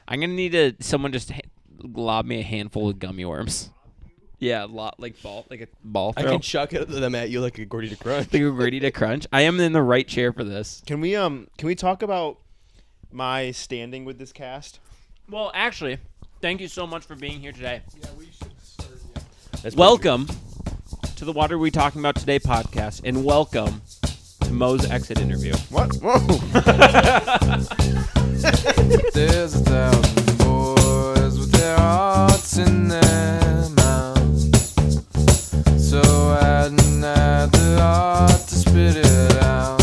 I'm gonna need someone just lob me a handful of gummy worms. Yeah, a lot like a ball throw. I can chuck them at you like a Gordita Crunch. Like a Gordita Crunch. I am in the right chair for this. Can we talk about my standing with this cast? Well, actually, thank you so much for being here today. Yeah, we should start. Welcome to the What Are We Talking About Today podcast, and welcome to Mo's exit interview. What? Whoa. There's 1,000 boys with their hearts in their mouths. So I hadn't had the heart to spit it out.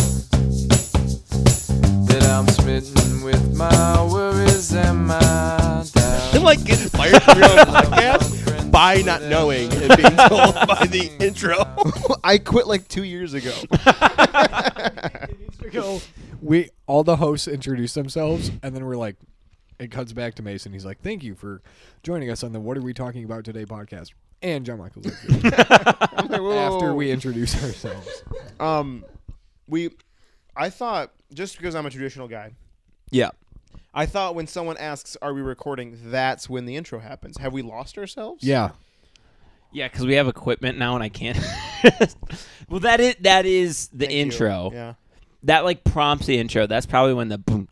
That I'm smitten with my worries and my doubts. I'm like getting fired from your own podcast by not knowing and being told by the intro. I quit like 2 years ago. All the hosts introduce themselves, and then we're like, it cuts back to Mason. He's like, "Thank you for joining us on the What Are We Talking About Today podcast." And Jon-michael's like, I'm like, whoa. after we introduce ourselves. I thought, just because I'm a traditional guy, Yeah. I thought when someone asks, "Are we recording?" that's when the intro happens. Have we lost ourselves? Yeah. Yeah, because we have equipment now, and I can't. Well, that is the Thank you. intro. Yeah. That like prompts the intro. That's probably when the boom,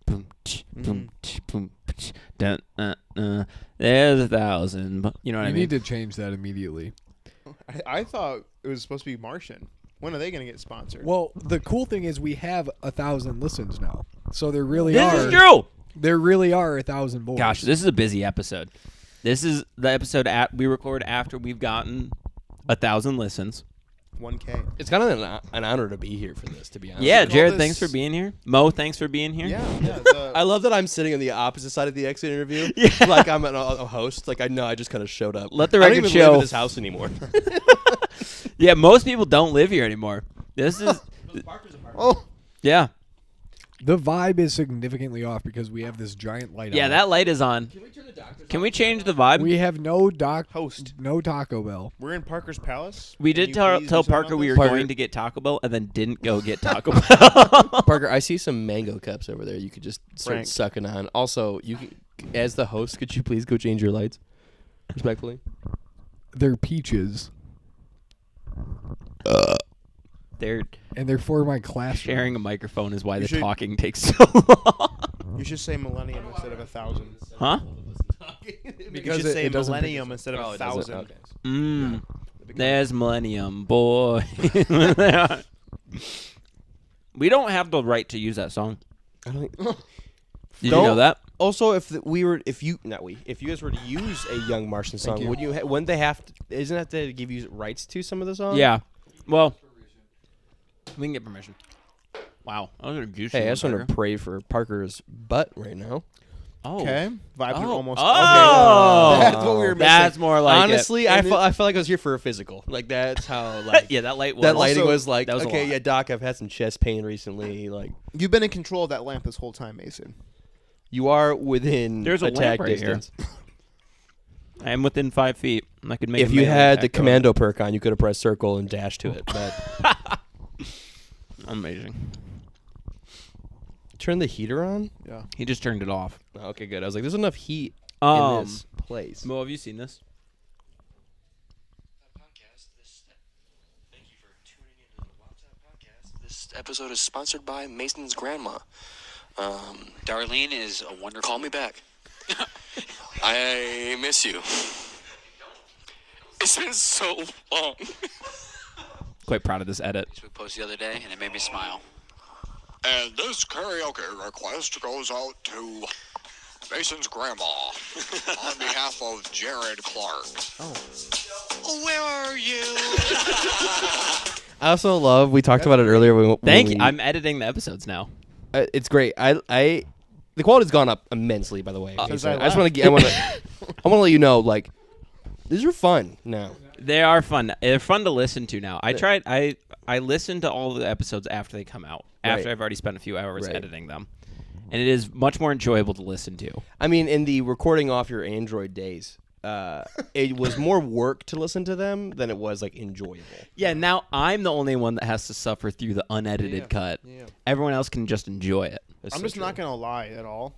boom, boom, boom, dun, there's 1,000. You know what I You mean? need to change that immediately. I thought it was supposed to be Martian. When are they going to get sponsored? Well, the cool thing is we have 1,000 listens now, so there really This are. is true. There really are 1,000 boys. Gosh, this is a busy episode. This is the episode we record after we've gotten 1,000 listens. 1K. It's kind of an honor to be here for this, to be honest. Yeah, call Jared, this- thanks for being here. Mo, thanks for being here. Yeah. I love that I'm sitting on the opposite side of the exit interview. Yeah. Like I'm a host. Like I know I just kind of showed up. Let the I don't record even live show. in this house anymore. Yeah, most people don't live here anymore. This is oh, yeah. The vibe is significantly off because we have this giant light Yeah, on. that light is on. Can we change the vibe? We have no host. no Taco Bell. We're in Parker's Palace. We Can did you tell please do tell something Parker about we this? were going to get Taco Bell and then didn't go get Taco Bell. Parker, I see some mango cups over there. You could just start Frank. sucking on. Also, you can, as the host, could you please go change your lights? Respectfully. They're peaches, They're and they're for my class. sharing a microphone is why You the should- talking takes so long. You should say millennium instead of 1,000. Huh? You Because should say it doesn't millennium instead of Oh, it doesn't? 1,000. Okay. Mm. There's Millennium Boy. We don't have the right to use that song. I don't. Did you Don't- know that? Also, if you guys were to use a Young Martian song, you. wouldn't they have to? Isn't that to give you rights to some of the songs? Yeah. Well, we can get permission. Wow. I was gonna goose Hey, you, I just want Parker. to pray for Parker's butt right now. Oh. Okay. Vibes are Oh. almost. Oh. Okay. That's what we were missing. That's more like Honestly, it. I felt like I was here for a physical. Like that's how it. like Yeah, that light was. that lighting Also, was like. that was a Okay, lot. yeah, Doc, I've had some chest pain recently. Like You've been in control of that lamp this whole time, Mason. you are within There's a attack lamp right here. distance. I am within 5 feet. I could make. If a you melee had the attack going. commando perk on, you could have pressed circle and dash to it. But Amazing. turn the heater on. Yeah. He just turned it off. Oh, okay, good. I was like, there's enough heat in this place. Mo, have you seen this? Thank you for tuning into the WAWTAT podcast. This episode is sponsored by Mason's grandma. Darlene is a wonderful. Call me back. I miss you. It's been so long. Quite proud of this edit. Facebook post the other day, and it made me smile. And this karaoke request goes out to Mason's grandma on behalf of Jared Clark. Where are you? I also love. We talked about it earlier. When Thank we, you. I'm editing the episodes now. It's great. The quality's gone up immensely. By the way, Since I I just want to. I want to let you know. Like, these are fun now. They are fun. They're fun to listen to now. I listen to all the episodes after they come out. After Right. I've already spent a few hours Right. editing them. And it is much more enjoyable to listen to. I mean, in the recording off your Android days, it was more work to listen to them than it was like enjoyable. Yeah, now I'm the only one that has to suffer through the unedited cut. Yeah. Everyone else can just enjoy it. That's I'm so just true. not going to lie at all.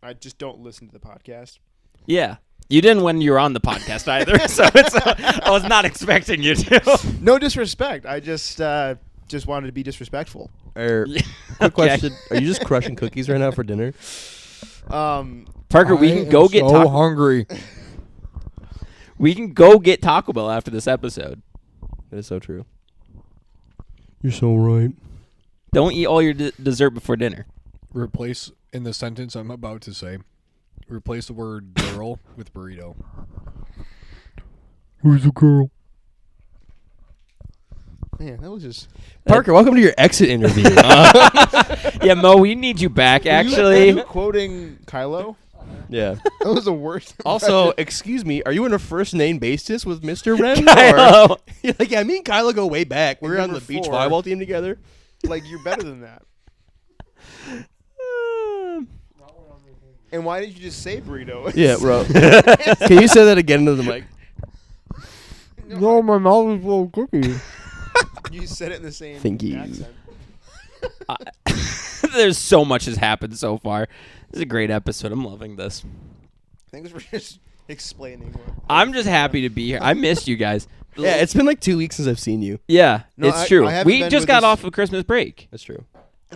I just don't listen to the podcast. Yeah. You didn't when you were on the podcast either, so I was not expecting you to. No disrespect. I just wanted to be disrespectful. Quick question: are you just crushing cookies right now for dinner? Parker, we can go get so hungry. We can go get Taco Bell after this episode. That is so true. You're so right. Don't eat all your dessert before dinner. Replace in the sentence I'm about to say. Replace the word girl with burrito. Who's the girl? Man, that was just. Parker, welcome to your exit interview. Yeah, Mo, we need you back, Are actually. you quoting Kylo? Yeah. That was the worst. Also, excuse me, are you in a first name basis with Mr. Ren? Kylo. Or, you're like, yeah, me and Kylo go way back. We're on Number the beach 4. volleyball team together. like you're better than that. And why did you just say burrito? Yeah, bro. Can you say that again into the mic? No, my mouth is full of cookies. You said it in the same Thank you. accent. There's so much has happened so far. This is a great episode. I'm loving this. Thanks for just explaining. I'm just happy to be here. I missed you guys. Yeah, it's been like 2 weeks since I've seen you. Yeah, No, it's I true. haven't We been just with got this- off of Christmas break, That's true.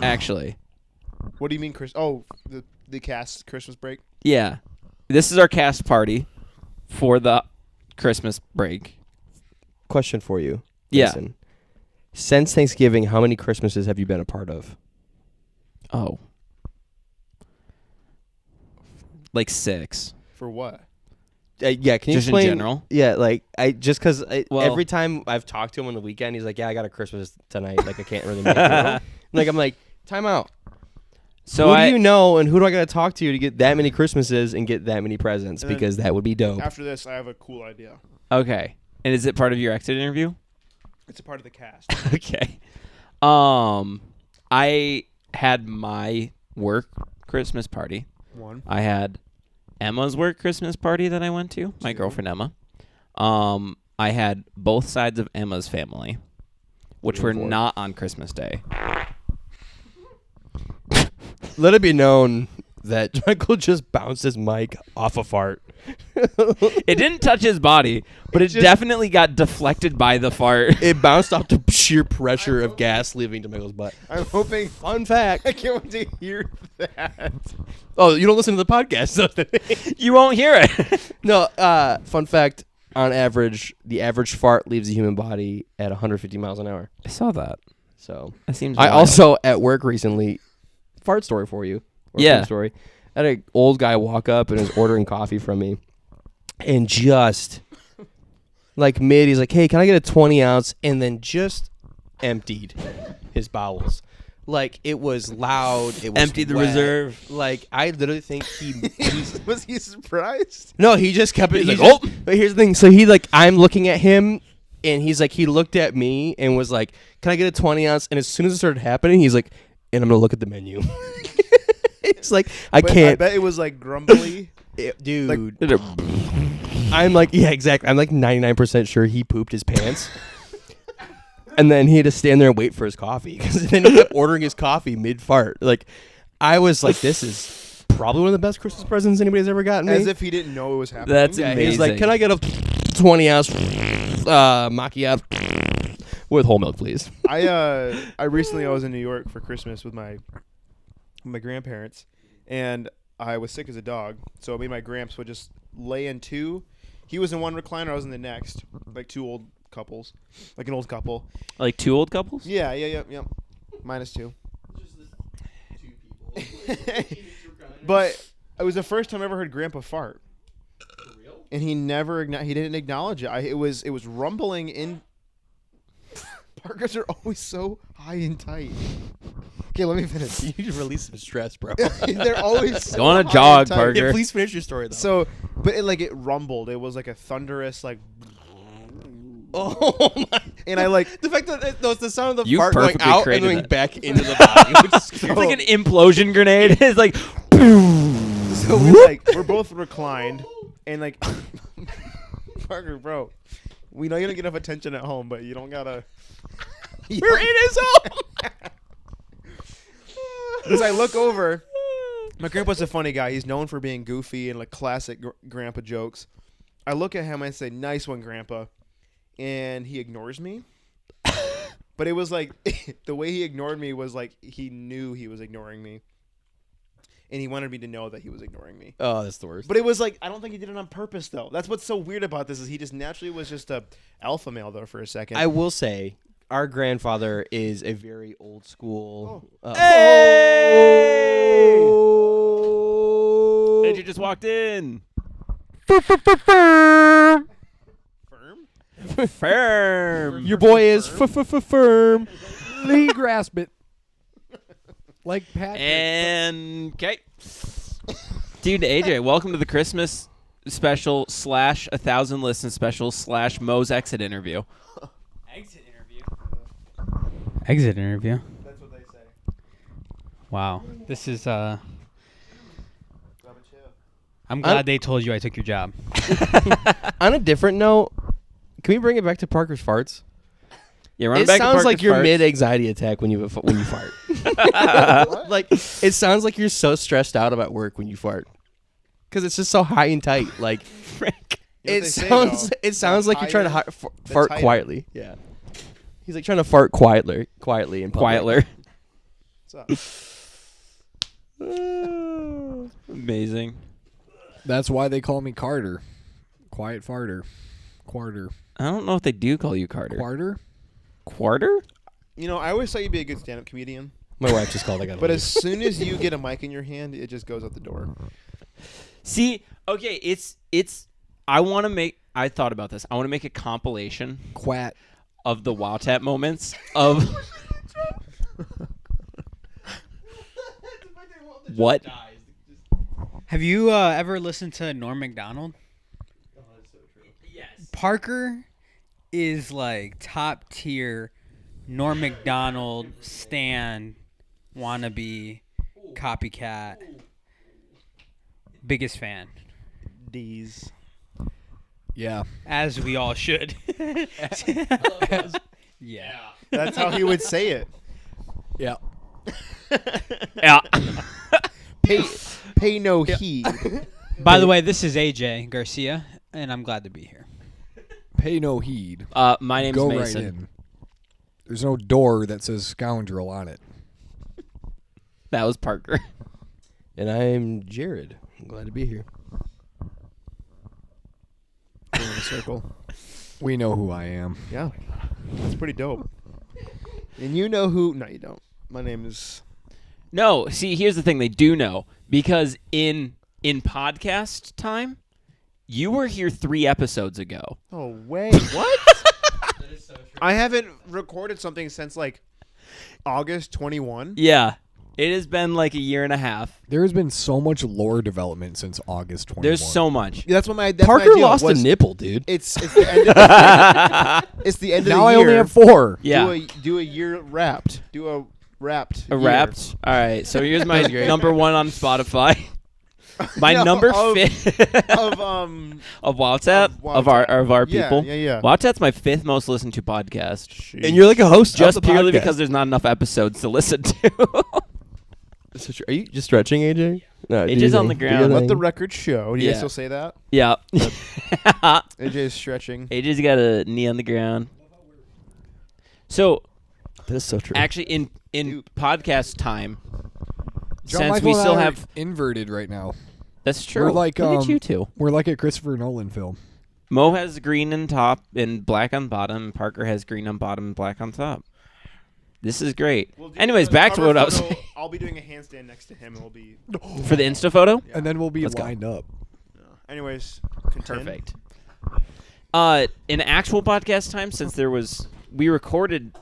actually. What do you mean, Chris? Oh, the cast Christmas break. Yeah. This is our cast party for the Christmas break. Question for you. Yeah. Mason. Since Thanksgiving, how many Christmases have you been a part of? Oh. Like 6. For what? Yeah, can you Just in explain? general? Yeah, like just because Well- every time I've talked to him on the weekend, he's like, "Yeah, I got a Christmas tonight. Like, I can't really make it." I'm like, time out. So who do you know, and who do I got to talk to get that many Christmases and get that many presents? And then Because that would be dope. After this, I have a cool idea. Okay. And is it part of your exit interview? It's a part of the cast. Okay. I had my work Christmas party. One. I had Emma's work Christmas party that I went to. My girlfriend Emma. I had both sides of Emma's family, which were not on Christmas Day. Let it be known that Michael just bounced his mic off a fart. It didn't touch his body, but it just- definitely got deflected by the fart. It bounced off the sheer pressure of gas leaving to Michael's butt. I'm hoping. Fun fact. I can't wait to hear that. Oh, you don't listen to the podcast, though. You won't hear it. No, fun fact. On average, the average fart leaves the human body at 150 miles an hour. I saw that. So That seems I wild. also, at work recently, fart story for you. Or Yeah. food story. I had an old guy walk up and was ordering coffee from me. And just, like mid, he's like, hey, can I get a 20 ounce? And then just emptied his bowels. Like, it was loud. It was Empty the wet. reserve. Like, I literally think he... Was he surprised? No, he just kept it. He's He's like, like, But here's the thing. So he I'm looking at him, and he's like, he looked at me and was like, "Can I get a 20 ounce?" And as soon as it started happening, he's like, "And I'm gonna look at the menu." It's like I But I can't, bet it was like grumbly. dude. I'm like, yeah, exactly. I'm like 99% sure he pooped his pants. And then he had to stand there and wait for his coffee because then he kept ordering his coffee mid fart. Like, I was like, this is probably one of the best Christmas presents anybody's ever gotten me. As if he didn't know it was happening. That's Yeah, amazing. he's like, can I get a 20 ounce macchiato with whole milk, please? I recently was in New York for Christmas with my grandparents, and I was sick as a dog. So me and my gramps would just lay in two. He was in one recliner, I was in the next, like two old couples, like an old couple. Like 2 old couples? Yeah. Minus two. But it was the first time I ever heard Grandpa fart. For real? And he never he didn't acknowledge it. It was rumbling in. Parkers are always so high and tight. Okay, let me finish. You need to release some stress, bro. They're always so Go on a high jog, and tight. Parker. Yeah, please finish your story, though. So, but it rumbled. It was like a thunderous oh my! and I like The fact that it was the sound of the You fart going perfectly out and created going that. back into the body. Which is It's like an implosion grenade. It's like, so we're both reclined and like Parker, bro. We know you don't get enough attention at home, but you don't gotta. We're in his home. As I look over, My grandpa's a funny guy. He's known for being goofy and like classic grandpa jokes. I look at him and I say, "Nice one, Grandpa," and he ignores me. But it was like the way he ignored me was like he knew he was ignoring me, and he wanted me to know that he was ignoring me. Oh, that's the worst. But it was like I don't think he did it on purpose though. That's what's so weird about this is he just naturally was just a alpha male though for a second. I will say, our grandfather is a very old school. Hey! AJ just walked in. Firm. Your boy is firm. Lee grasp it. Like Patrick. And okay. Dude, AJ, welcome to the Christmas special / 1,000 listen special / Mo's exit interview. Exit interview. Exit interview. That's what they say. Wow. This is I'm glad they told you I took your job. On a different note, can we bring it back to Parker's farts? Yeah, run It back to sounds like Parker's you're farts. mid-anxiety attack when you fart. Like, it sounds like you're so stressed out about work when you fart. Because it's just so high and tight. Like, Frick. You know what it they say, sounds though? it sounds like you're trying to higher, fart tighter. quietly. Yeah. He's like trying to fart quietly in public. Quietler. What's up? Amazing. That's why they call me Carter. Quiet farter. Quarter. I don't know if they do call you Carter. Quarter? Quarter? You know, I always thought you'd be a good stand-up comedian. My wife just called. I got. But as soon as you get a mic in your hand, it just goes out the door. See, okay, it's I thought about this. I want to make a compilation Quat. of the WAWTAT moments of what? Have you ever listened to Norm Macdonald? Yes. Parker is like top tier Norm Macdonald stan wannabe copycat. Biggest fan. D's. Yeah. As we all should. Yeah. That's how he would say it. Yeah. Yeah. Pay no heed. By the way, this is AJ Garcia, and I'm glad to be here. Pay no heed. My name's Go Mason. right in. There's no door that says scoundrel on it. That was Parker. And I'm Jared. I'm glad to be here. In a circle. We know who I am. Yeah. That's pretty dope. And you know who... No, you don't. My name is... No, see, here's the thing. They do know because in podcast time, you were here 3 episodes ago. Oh, wait. What? That is so true. I haven't recorded something since, like, August 21. Yeah, it has been like a year and a half. There has been so much lore development since August 21. There's so much. Yeah, that's what my... Parker lost a nipple, dude. It's the end of the It's the end of Now the I year. only have 4. Yeah. Do a year wrapped. Do a wrapped. A year. wrapped. All right. So here's my number 1 on Spotify. My No, number of- 5 of of WAWTAT of our Yeah, people. yeah. WAWTAT's my 5th most listened to podcast, And you're like a host just of the purely podcast. because there's not enough episodes to listen to. So are you just stretching, AJ? No, do AJ's your on the thing. Do ground. your Let thing. the record show. Do you Yeah. guys still say that? Yeah. AJ is stretching. AJ's got a knee on the ground. So That's so true. actually, in podcast time, since Jon-michael we and I still are have inverted right now. that's true. We're like Look at you two. We're like a Christopher Nolan film. Mo has green on top and black on bottom. Parker has green on bottom and black on top. This is great. Anyways, back to what I was saying. I'll be doing a handstand next to him, and we'll be. For the Insta photo. And then we'll be Let's go. lined up. Anyways, contend. Perfect. In actual podcast time, since we recorded.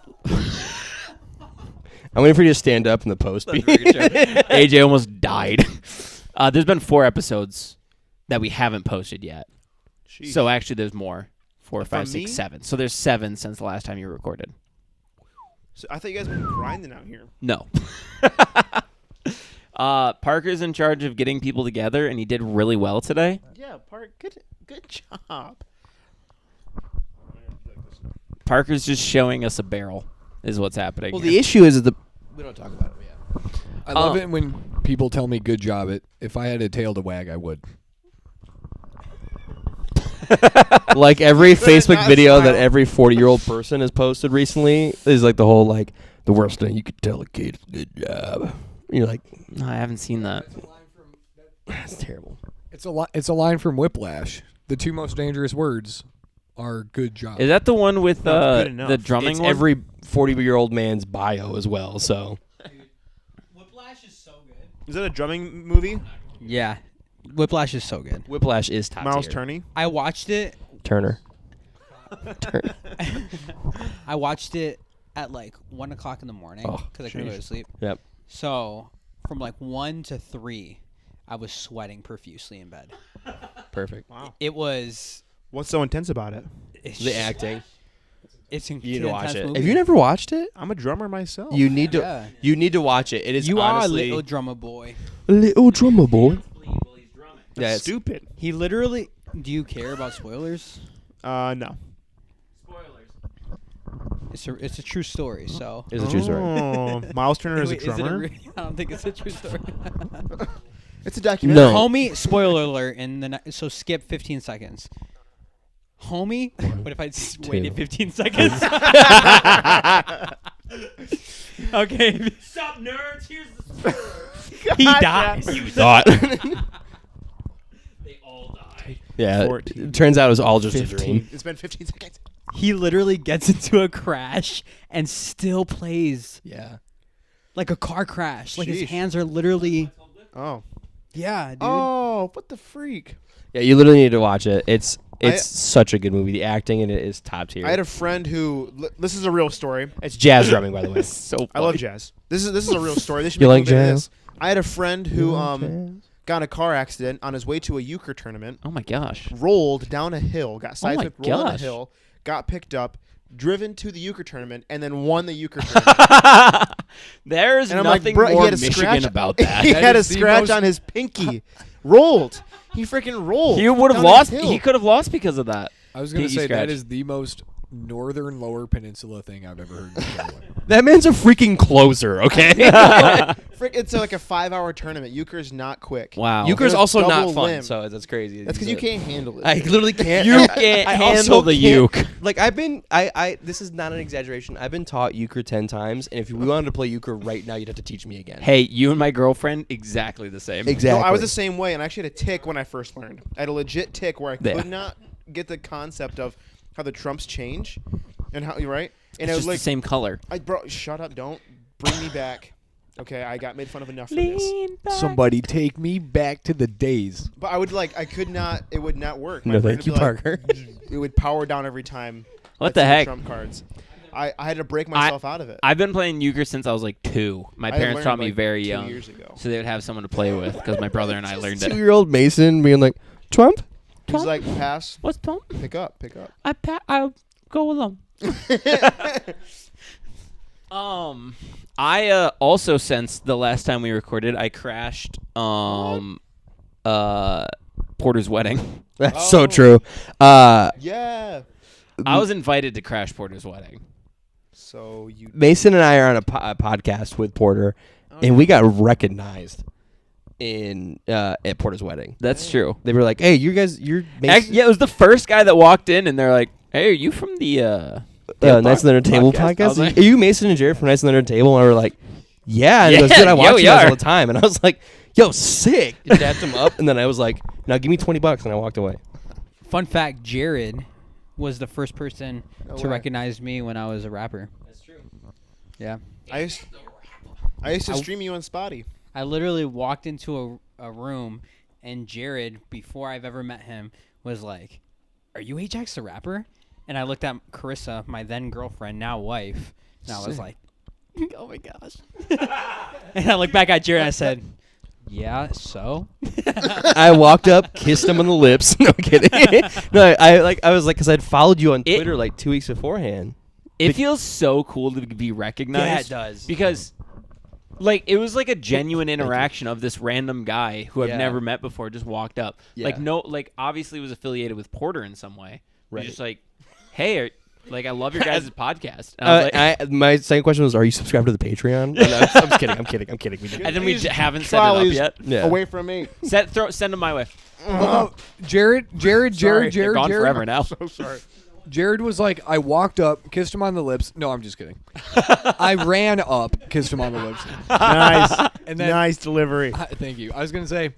I'm waiting for you to stand up in the post. AJ almost died. There's been 4 episodes that we haven't posted yet. Sheesh. So actually, there's more. 4, 5, From me? 6, 7. So there's 7 since the last time you recorded. So I thought you guys were grinding out here. No. Parker's in charge of getting people together, and he did really well today. Yeah, good job. Parker's just showing us a barrel, is what's happening. Well, here. the issue is that we don't talk about it yet. I love it when people tell me good job. If I had a tail to wag, I would. Like every Facebook not video smile. that every 40-year-old person has posted recently is like the whole like the worst thing you could tell a kid is good job. And you're like, No, I haven't seen that. that's terrible. It's a line from Whiplash. The 2 most dangerous words are good job. Is that the one with No, it's good enough. the drumming It's one? every 40-year-old man's bio as well. So Whiplash is so good. Is that a drumming movie? Yeah, Whiplash is so good. Whiplash is top Miles tier. Turney. I watched it. Turner. I watched it at like 1 o'clock in the morning Oh, because I couldn't go to sheesh. sleep. Yep. So from like 1 to 3, I was sweating profusely in bed. Perfect. Wow. It was. What's so intense about it? It's The acting. It's You need to watch intense it. movie. Have you never watched it? I'm a drummer myself. You need to. Yeah. You need to watch it. It is You are a honestly little drummer boy. little drummer boy. Yeah, That's it's stupid. He literally. Do you care about spoilers? No. It's a true story. So. It's a true story. Oh, Miles Turner is a Wait, is it drummer. I don't think it's a true story. It's a documentary. No. Homie, spoiler alert. So skip 15 seconds. Homie, what if I waited 15 seconds? Okay. Stop, nerds. Here's the He dies. You thought. They all die. Yeah. 14. It turns out it was all just a 15. dream. It's been 15 seconds. He literally gets into a crash and still plays Yeah. like a car crash. Like his Sheesh. hands are literally. Oh. Yeah, dude. Oh, what the freak? Yeah, you literally need to watch it. It's I- such a good movie. The acting in it is top tier. I had a friend who. This is a real story. It's jazz drumming, by the way. So I love jazz. This is a real story. They should You make a like movie out of jazz? this. I had a friend who got in a car accident on his way to a euchre tournament. Oh my gosh. Rolled down a hill, got Oh my seismic, rolled down a gosh. hill, got picked up, driven to the euchre tournament, and then won the euchre tournament. There's And I'm like, nothing bro, he more had a Michigan scratch about that. he That had a is the scratch most- on his pinky. Rolled. He freaking rolled. He would have down a lost. hill. He could have lost because of that. I was going to Pinky say scratch. that is the most northern Lower Peninsula thing I've ever heard. That man's a freaking closer, okay? Frick, it's like a 5-hour tournament. Euchre's not quick. Wow. Euchre's There's also not double fun, limb. so that's crazy. That's because you can't handle it. I literally can't. You can't handle the uke. Like I've been, I this is not an exaggeration. I've been taught euchre 10 times, and if we wanted to play euchre right now, you'd have to teach me again. Hey, you and my girlfriend, exactly the same. Exactly. No, I was the same way, and I actually had a tick when I first learned. I had a legit tick where I Yeah. could not get the concept of how the trumps change and how you're right. And It's it was just like, the same color. bro, shut up! Don't bring me back. Okay, I got made fun of enough for this. Somebody take me back to the days. But I would I could not. It would not work. No, brain thank would you, be like, Parker. It would power down every time. What I'd the see heck? Trump cards. I had to break myself out of it. I've been playing euchre since I was like 2. My I parents learned, taught me like, very 2 young, years ago. so they would have someone to play with because my brother and I learned it. 2-year-old Mason being like, Trump? He's like, pass, What's Trump? pick up, pick up. I'll go alone. I also, since the last time we recorded, I crashed Porter's wedding. That's so Oh. true. Yeah. I was invited to crash Porter's wedding. So you. Mason and I are on a podcast with Porter, and we got recognized in at Porter's wedding. That's true. They were like, "Hey, you're Mason, Yeah, it was the first guy that walked in, and they're like, "Hey, are you from the Nice and Under Table I was podcast? like- Are you Mason and Jared from Nice and Under Table?" And we were like, "Yeah." And he goes, Yeah, "Dude, I yeah, watch we you guys are." all the time." And I was like, "Yo, sick!" And dapped him up, and then I was like, "Now give me $20," and I walked away. Fun fact: Jared was the first person No to way. recognize me when I was a rapper. That's true. Yeah, I used to stream you on Spotty. I literally walked into a room, and Jared, before I've ever met him, was like, "Are you Ajax the rapper?" And I looked at Carissa, my then girlfriend, now wife, and I was like, "Oh my gosh!" And I looked back at Jared and I said, "Yeah, so." I walked up, kissed him on the lips. No I'm kidding. No, I was like, because I'd followed you on Twitter like 2 weeks beforehand. It feels so cool to be recognized. Yeah, it does. Because, like, it was like a genuine interaction of this random guy who I've Yeah. never met before just walked up. Yeah. Like, obviously was affiliated with Porter in some way. Right. He's just like, hey, Like, I love your guys' podcast. And I was like, My second question was, are you subscribed to the Patreon? I'm just kidding. I'm kidding. We did. and then we haven't set it up Trolleys yet. Yeah. away from me. Send them my way. Jared, They're gone forever now. So sorry. Jared was like, I walked up, kissed him on the lips. No, I'm just kidding. I ran up, kissed him on the lips. Nice. And then, Nice delivery. Thank you. I was gonna say.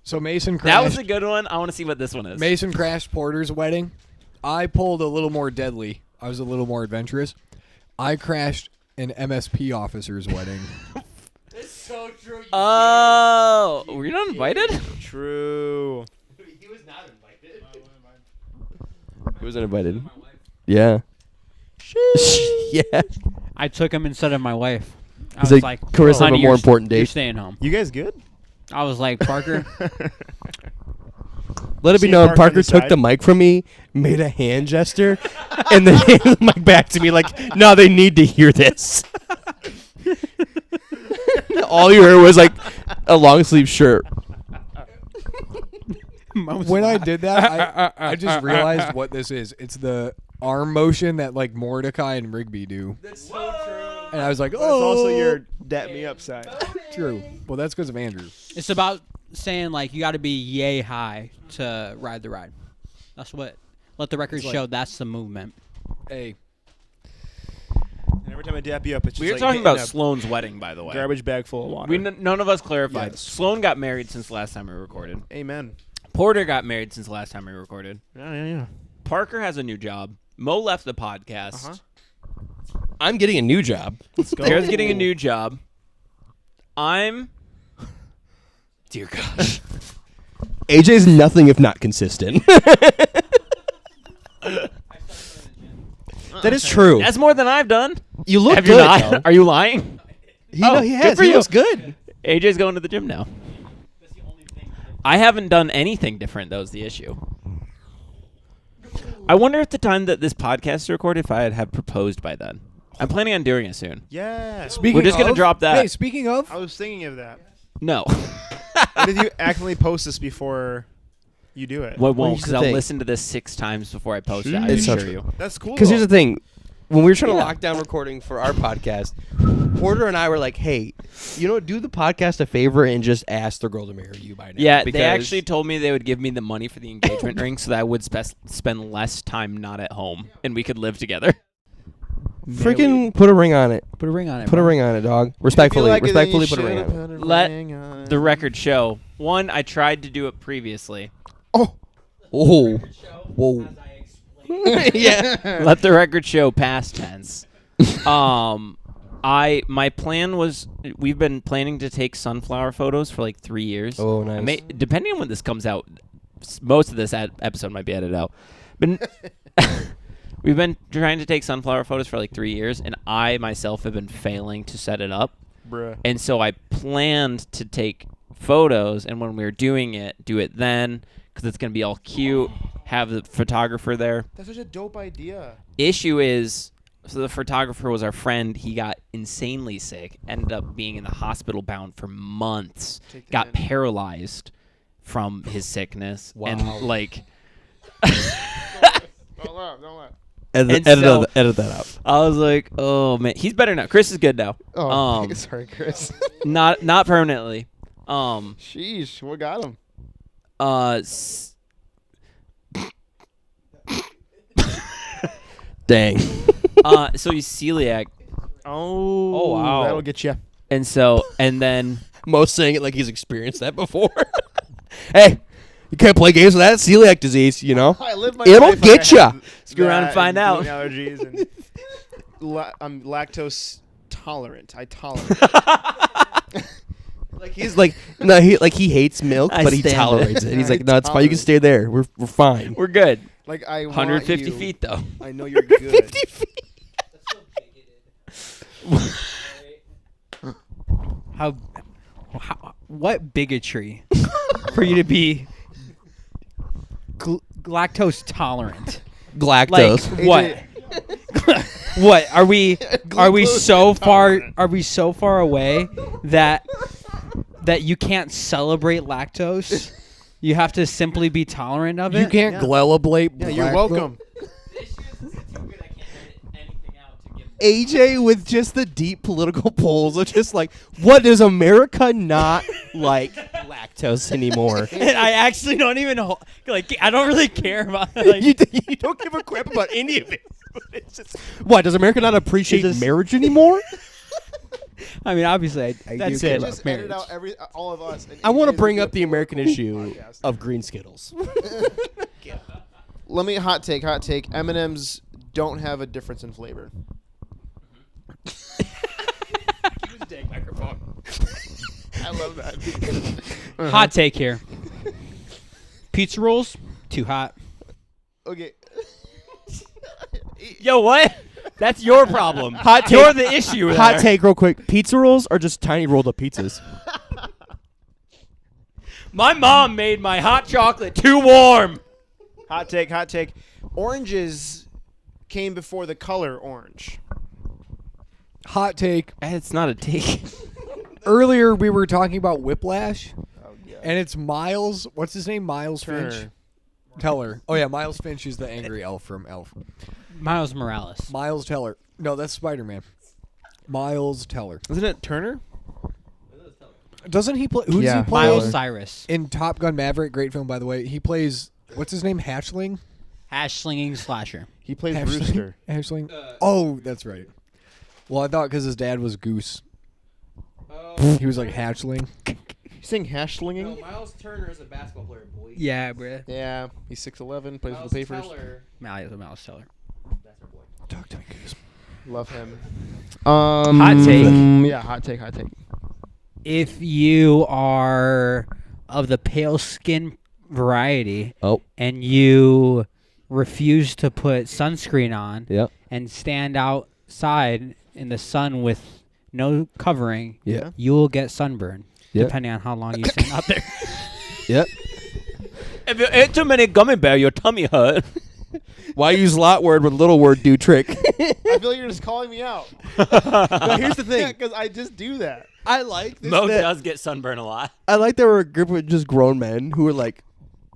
So Mason That crashed. was a good one. I want to see what this one is. Mason crashed Porter's wedding. I pulled a little more deadly. I was a little more adventurous. I crashed an MSP officer's wedding. It's so true. Oh, were you not invited? True. He was not invited. He wasn't invited. Yeah. Yeah. I took him instead of my wife. I He's was like, like, Carissa, have a honey, more you're- important You're date. staying home. You guys good? I was like, Parker. Let it be See known, Parker on Parker the took side? the mic from me, made a hand gesture, and then handed the mic back to me like, no, they need to hear this. All you heard was like a long sleeve shirt. When I did that, I just realized what this is. It's the arm motion that like Mordecai and Rigby do. That's so true. And I was like, It's oh. also your dap me up side. True. Well, that's because of Andrew. It's about saying like you got to be yay high to ride the ride. That's what. Let the record It's like- show. That's the movement. Hey, And every time I dap you up, it's just We were like talking hitting about a Sloane's wedding, by the way. garbage bag full of water. None of us clarified. Yes. Sloane got married since the last time we recorded. Amen. Porter got married since the last time we recorded. Yeah. Parker has a new job. Mo left the podcast. I'm getting a new job. Let's go. Jared's getting a new job. I'm. Dear gosh. AJ's nothing if not consistent. That is true. That's more than I've done. You look Have good. you not? though. Are you lying? He, Oh, he good has. for He you. looks good. AJ's going to the gym now. I haven't done anything different, though, is the issue. I wonder at the time that this podcast is recorded if I had proposed by then. I'm planning on doing it soon. Yeah. We're just going to drop that. Hey, speaking of, I was thinking of that. No. What if you accidentally post this before you do it? Well, won't, here's because the I'll thing. listen to this 6 times before I post it. I It's not assure true. you. That's cool. Because here's the thing. When we were trying to Yeah. lock down recording for our podcast, Porter and I were like, hey, do the podcast a favor and just ask the girl to marry you by now. Yeah, because they actually told me they would give me the money for the engagement ring so that I would spend less time not at home and we could live together. freaking put a ring on it. Put a ring on it. Put a ring on it, dog. Respectfully. Respectfully put a ring on it. Let the record show. One, I tried to do it previously. Oh. Whoa. Yeah. Let the record show past tense. My plan was we've been planning to take sunflower photos for like 3 years. Oh, nice. Depending on when this comes out, most of this episode might be edited out. But we've been trying to take sunflower photos for like 3 years, and I myself have been failing to set it up. Bruh. And so I planned to take photos, and when we were doing it, do it then, because it's going to be all cute, have the photographer there. That's such a dope idea. Issue is, so the photographer was our friend. He got insanely sick, ended up being in the hospital bound for months, Take that got in. paralyzed from his sickness. Wow. And like, Don't laugh. Edit that out. I was like, oh man, he's better now. Chris is good now. Oh, sorry, Chris. Not permanently. Sheesh, what got him? Dang. So he's celiac, Oh, wow. That'll get you. and then Most saying it like he's experienced that before. Hey, you can't play games with that celiac disease, I live my It'll life get like I ya. have Screw around and that find out. gluten allergies and I'm lactose tolerant. I tolerate it. Like he's like no, he hates milk, I but he stand tolerates it. it. He's I like, no, it's fine. You can tolerate stay there. We're fine. we're good. Like I want 150 you. feet though. I know you're good. How what bigotry for you to be lactose tolerant? Like Galactose. what? What are we Glucose so far intolerant. are we so far away that you can't celebrate lactose? You have to simply be tolerant of it. you can't glelliblate. Yeah, you're black welcome. AJ with just the deep political polls of just like, what does America not like lactose anymore? And I actually don't even I don't really care about like, you don't give a crap about any of it. It's just, what, does America not appreciate marriage anymore? I mean, obviously, I do That's care it. about Just marriage. edit out all of us. And I want to AJ's bring gonna up the do a American political issue podcast. of green Skittles. Let me hot take. M&Ms don't have a difference in flavor. I love that. Hot take here. Pizza rolls, too hot. Okay. Yo, what? That's your problem. Hot You're take. the issue. Hot there. take real quick. Pizza rolls are just tiny rolled up pizzas. My mom made my hot chocolate too warm. Hot take. Oranges came before the color orange. Hot take. It's not a take. Earlier we were talking about Whiplash, and it's Miles. What's his name? Miles Turner. Finch. Teller. Oh yeah, Miles Finch is the angry elf from Elf. Miles Morales. Miles Teller. No, that's Spider-Man. Miles Teller. Isn't it Turner? Doesn't he play? Who does Yeah, he play Miles Cyrus. in Top Gun Maverick? Great film, by the way. He plays. What's his name? Hatchling. Hash slinging slasher. He plays Hatchling? Rooster. Hatchling. Oh, that's right. Well, I thought because his dad was Goose. He was like Hatchling. You saying hash slinging? Miles Turner is a basketball player, boy. Yeah, bruh. Yeah, he's 6'11", plays for the Papers. Miles Teller. Talk to me, Goose. Love him. Hot take. Yeah, hot take. If you are of the pale skin variety and you refuse to put sunscreen on Yep. and stand outside in the sun with no covering, Yeah. you will get sunburn, Yep. depending on how long you stand out there. Yep. If you ate too many gummy bear, your tummy hurt. Why use lot word when little word do trick? I feel like you're just calling me out. No, here's the thing. Because I just do that. I like this. Mo that- does get sunburn a lot. I like there were a group of just grown men who were like,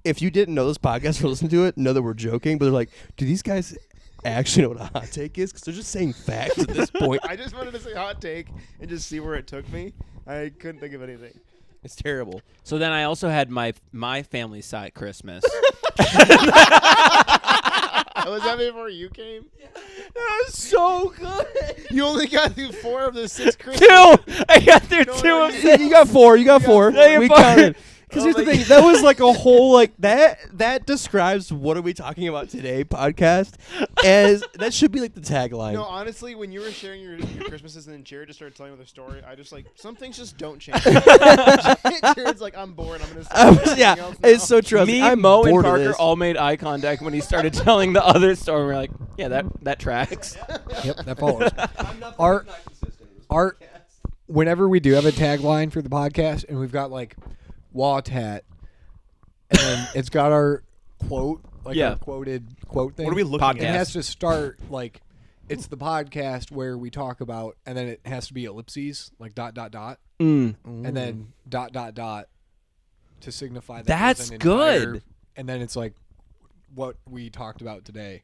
if you didn't know this podcast or listen to it, know that we're joking, but they're like, do these guys actually know what a hot take is? Because they're just saying facts at this point. I just wanted to say hot take and just see where it took me. I couldn't think of anything. It's terrible. So then I also had my family side Christmas. Was that before you came? That was so good. You only got through 4 of the 6 Christmas. 2! I got through No, 2 no, of you- 6. You got 4. You got 4. Yeah, We you're counted. fine. Because here's the thing. That was like a whole like that describes what are we talking about today podcast. As that should be like the tagline. No, honestly, when you were sharing your Christmases and then Jared just started telling me the story, I just like, some things just don't change. Jared's like, I'm bored. I'm going to say Yeah, something else now. it's so true. Me, I'm Mo, and bored of Parker this. all made eye contact when he started telling the other story. We're like, yeah, that tracks. Yep, that follows. Our whenever we do have a tagline for the podcast, and we've got like WAWTAT, and then it's got our quote, like Yeah. our quoted quote thing. What are we looking It at? has to start like it's the podcast where we talk about, and then it has to be ellipses, like ... Mm. and then ... to signify that That's there's an good. entire- and then it's like what we talked about today.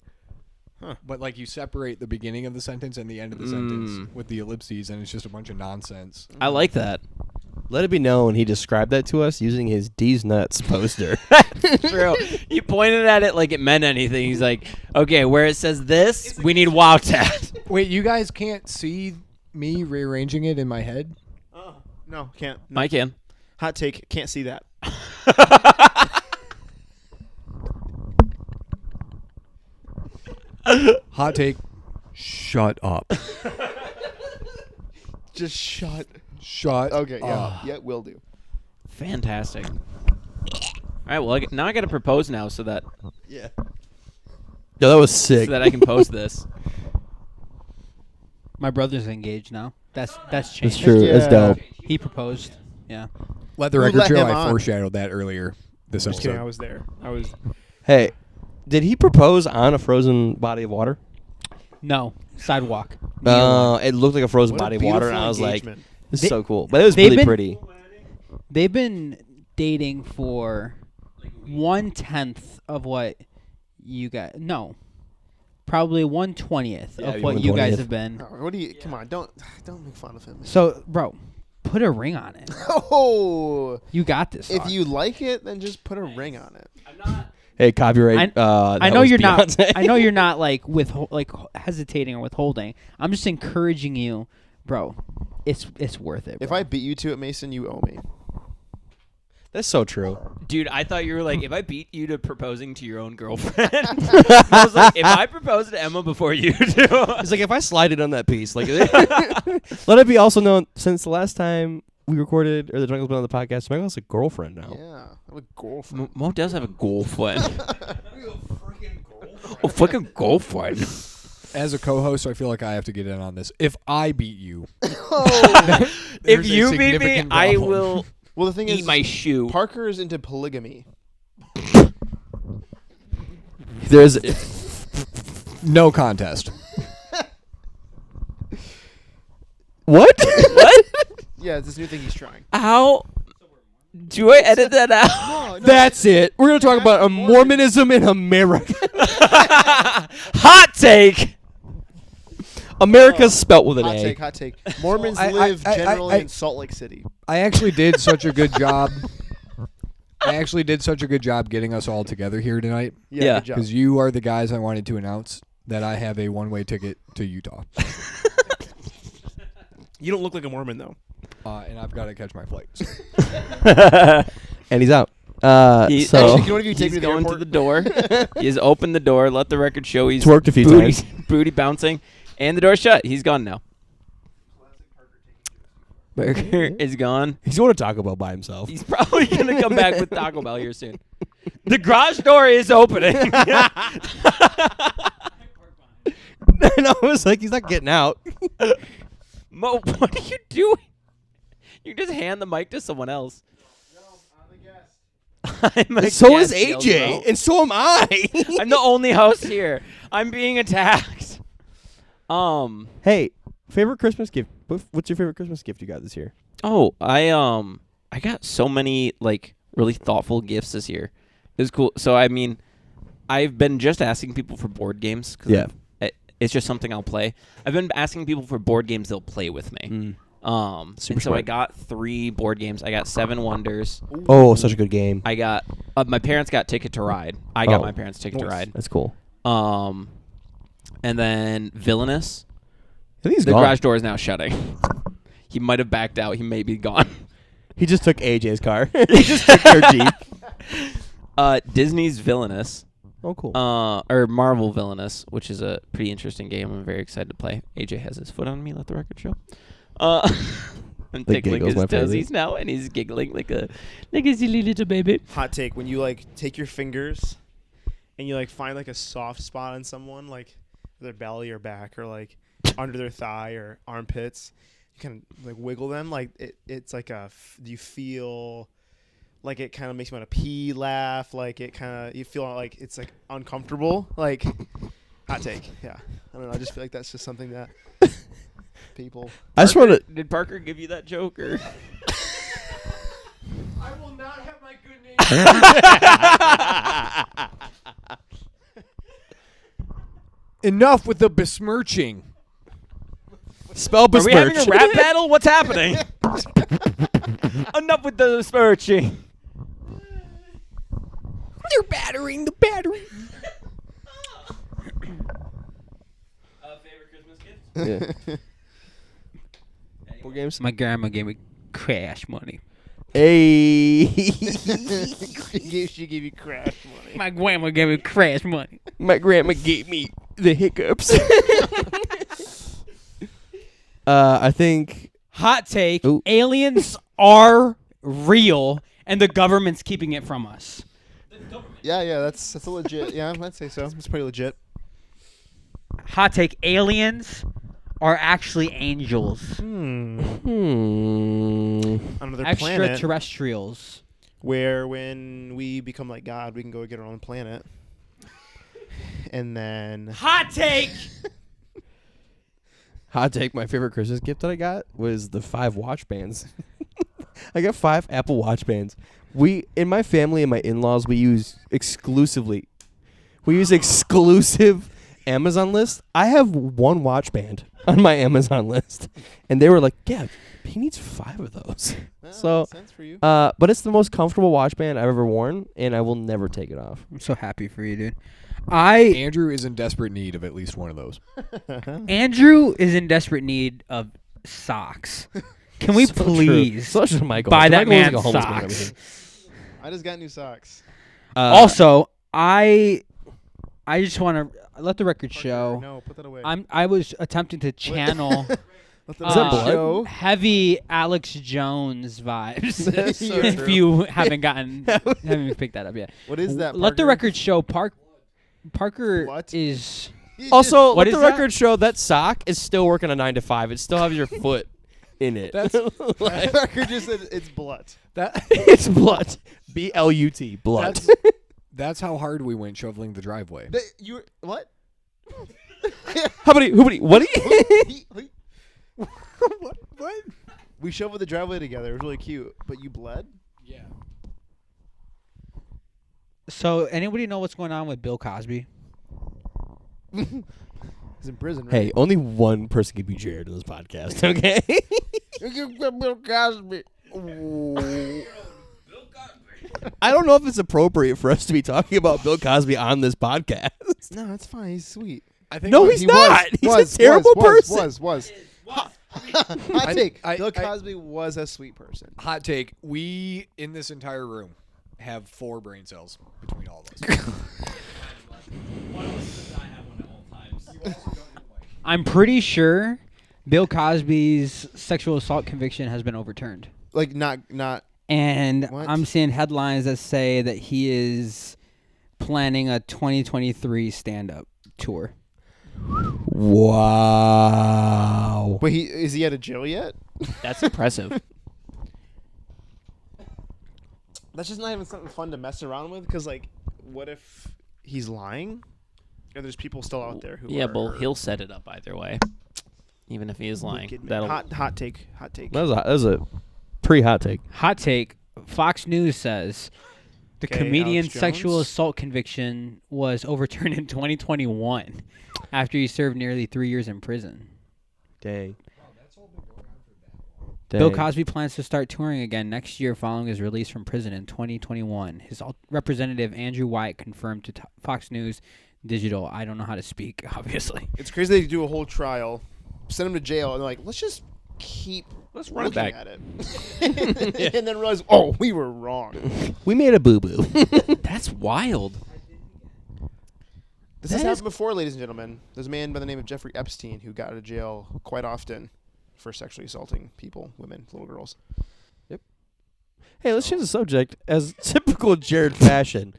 But like you separate the beginning of the sentence and the end of the sentence with the ellipses, and it's just a bunch of nonsense. I like that. Let it be known he described that to us using his D's nuts poster. True. You pointed at it like it meant anything. He's like, okay, where it says this, we need WAWTAT. Wait, you guys can't see me rearranging it in my head? No, can't. No. I can. Hot take. Can't see that. Hot take. Shut up. Just shut. Shut Okay, yeah. up. Yeah, will do. Fantastic. All right, well, now I got to propose now so that Yeah. Yo, that was sick. I can post this. My brother's engaged now. That's changed. That's true. Yeah. That's dope. He proposed. Yeah. Let the Who record let show him I on? foreshadowed that earlier this Just kidding. I episode. was there. I was. Hey, did he propose on a frozen body of water? No. Sidewalk. Near one. It looked like a frozen What a body of water, and beautiful I was like, engagement. this is They- so cool. But it was they've really been- pretty. They've been dating for 1/10 of what you got. No. probably 1/20th Yeah, of what you 1/20th. guys have been. Oh, what do you? Come on, don't make fun of him. So, bro, put a ring on it. Oh, You got this. if dog. you like it, then just put a ring on it. Hey, copyright. I know you're not. I know you're not like hesitating or withholding. I'm just encouraging you, bro. It's worth it. If bro. I beat you to it, Mason, you owe me. That's so true. Dude, I thought you were like, if I beat you to proposing to your own girlfriend. I was like, if I propose to Emma before you do. It's like if I slide it on that piece, like let it be also known since the last time we recorded or the Jungle's been on the podcast, Michael has a girlfriend now. Yeah, I have a girlfriend. Mo does have a girlfriend. A fucking girlfriend. As a co-host, I feel like I have to get in on this. If I beat you, If there's a you beat me, significant I problem. will Well, the thing eat is, my shoe. Parker is into polygamy. There's No contest. what? What? Yeah, it's this new thing he's trying. How do I edit that out? That's it. We're gonna talk about Mormonism in America. Hot take. America's spelt with an Hot A. take, hot take. Mormons I- live I- generally in Salt Lake City. I actually did such a good job. I actually did such a good job getting us all together here tonight Yeah. Good job. because you are the guys I wanted to announce that I have a one-way ticket to Utah, You don't look like a Mormon though. and I've got to catch my flight. And he's out. So Actually, can one of you take he's me to the going to airport? the door. He's opened the door. Let the record show he's Twerked a few booty, times. booty bouncing, and the door's shut. He's gone now. Burger is gone. He's going to Taco Bell by himself. He's probably gonna come back with Taco Bell here soon. The garage door is opening. And I was like, he's not getting out. Mo, what are you doing? You just hand the mic to someone else. I'm a So is guest, AJ, Mo. and so am I. I'm the only host here. I'm being attacked. Hey, favorite Christmas gift? What's your favorite Christmas gift you got this year? Oh, I got so many like really thoughtful gifts this year. It was cool. So I mean, I've been just asking people for board games. Yeah. It's just something I'll play. I've been asking people for board games they'll play with me. And so I smart. got 3 board games. I got 7 Wonders. Oh, such a good game. I got my parents got Ticket to Ride. I got Oh. my parents Ticket to Ride. That's cool. And then Villainous. I think he's The gone. garage door is now shutting. He might have backed out. He may be gone. He just took AJ's car. He just took their Jeep. Disney's Villainous. Oh, cool. Or Marvel Villainous, which is a pretty interesting game. I'm very excited to play. AJ has his foot on me. Let the record show. I'm The tickling giggle's his my favorite. toesies now, and he's giggling like a silly little baby. Hot take: when you like take your fingers and you like find like a soft spot on someone, like their belly or back or like under their thigh or armpits, you kind of like wiggle them. Like it's like you feel like it kind of makes you want to pee, laugh. Like it kind of you feel like it's like uncomfortable. Like hot take. Yeah, I don't know. I just feel like that's just something that people. I just want to. Did Parker give you that joke or? I will not have my good name. Enough with the besmirching. Spell Are we having a besmirch. rap battle? What's happening? Enough with the smirching. They're battering the battery. Favorite Christmas gift? Yeah. Board games. My grandma gave me cash money. Hey. She gave you crash money. My grandma gave me cash money. My grandma gave me the hiccups. I think. Hot take: Ooh. aliens are real, and the government's keeping it from us. Yeah, that's a legit. Yeah, I'd say so. It's pretty legit. Hot take: aliens are actually angels, Another planet extraterrestrials. where when we become like God, we can go get our own planet, and then Hot take. Hot take. My favorite Christmas gift that I got was the 5 watch bands. I got 5 Apple Watch bands. We in my family and my in-laws we use exclusive Amazon list, I have one watch band on my Amazon list, and they were like, "Yeah, he needs 5 of those." So, makes sense for you. but it's the most comfortable watch band I've ever worn, and I will never take it off. I'm so happy for you, dude. Andrew is in desperate need of at least one of those. Andrew is in desperate need of socks. Can we So true. please So should Michael. buy that Michael looks man like a homeless man over socks? I just got new socks. here. Also, I just want to let the record show. No, put that away. I was attempting to channel Let Is that blood? show. heavy Alex Jones vibes. That's so if true. you haven't picked that up yet. What is that? Let the Parker? record show. Parker What? is. Also, What let the is that? record show that sock is still working a 9 to 5. It still has your foot in it. Like, Parker just said it's blood. it's blood. BLUT. Blood. That's how hard we went shoveling the driveway. You what? How many? What do you? What? We shoveled the driveway together. It was really cute. But you bled? Yeah. So, anybody know what's going on with Bill Cosby? He's in prison, right? Hey, only one person can be Jared in this podcast, okay? Bill Cosby. I don't know if it's appropriate for us to be talking about Bill Cosby on this podcast. No, it's fine. He's sweet. I think No, he's not. He's a terrible person. Was. Hot take. I- Bill I- Cosby was a sweet person. hot take. We in this entire room have 4 brain cells between all of us. I'm pretty sure Bill Cosby's sexual assault conviction has been overturned. Like not. And What? I'm seeing headlines that say that he is planning a 2023 stand-up tour. Wow. But is he out of jail yet? That's impressive. That's just not even something fun to mess around with. Because like, what if he's lying? And there's people still out there who. Yeah, are, well, he'll set it up either way. Even if he is lying. wicked men. That'll Hot take. That was a pretty hot take. Hot take. Fox News says the Okay, comedian's Alex sexual Jones? assault conviction was overturned in 2021 after he served nearly 3 years in prison. Dang. Bill Cosby plans to start touring again next year following his release from prison in 2021. His representative, Andrew White, confirmed to Fox News Digital. I don't know how to speak, obviously. It's crazy they do a whole trial, send him to jail, and they're like, let's just Let's run it looking back. at it, and then realize, oh, we were wrong. We made a boo-boo. That's wild. This has happened before, ladies and gentlemen. There's a man by the name of Jeffrey Epstein who got out of jail quite often for sexually assaulting people, women, little girls. Hey, let's change the subject. As typical Jared fashion.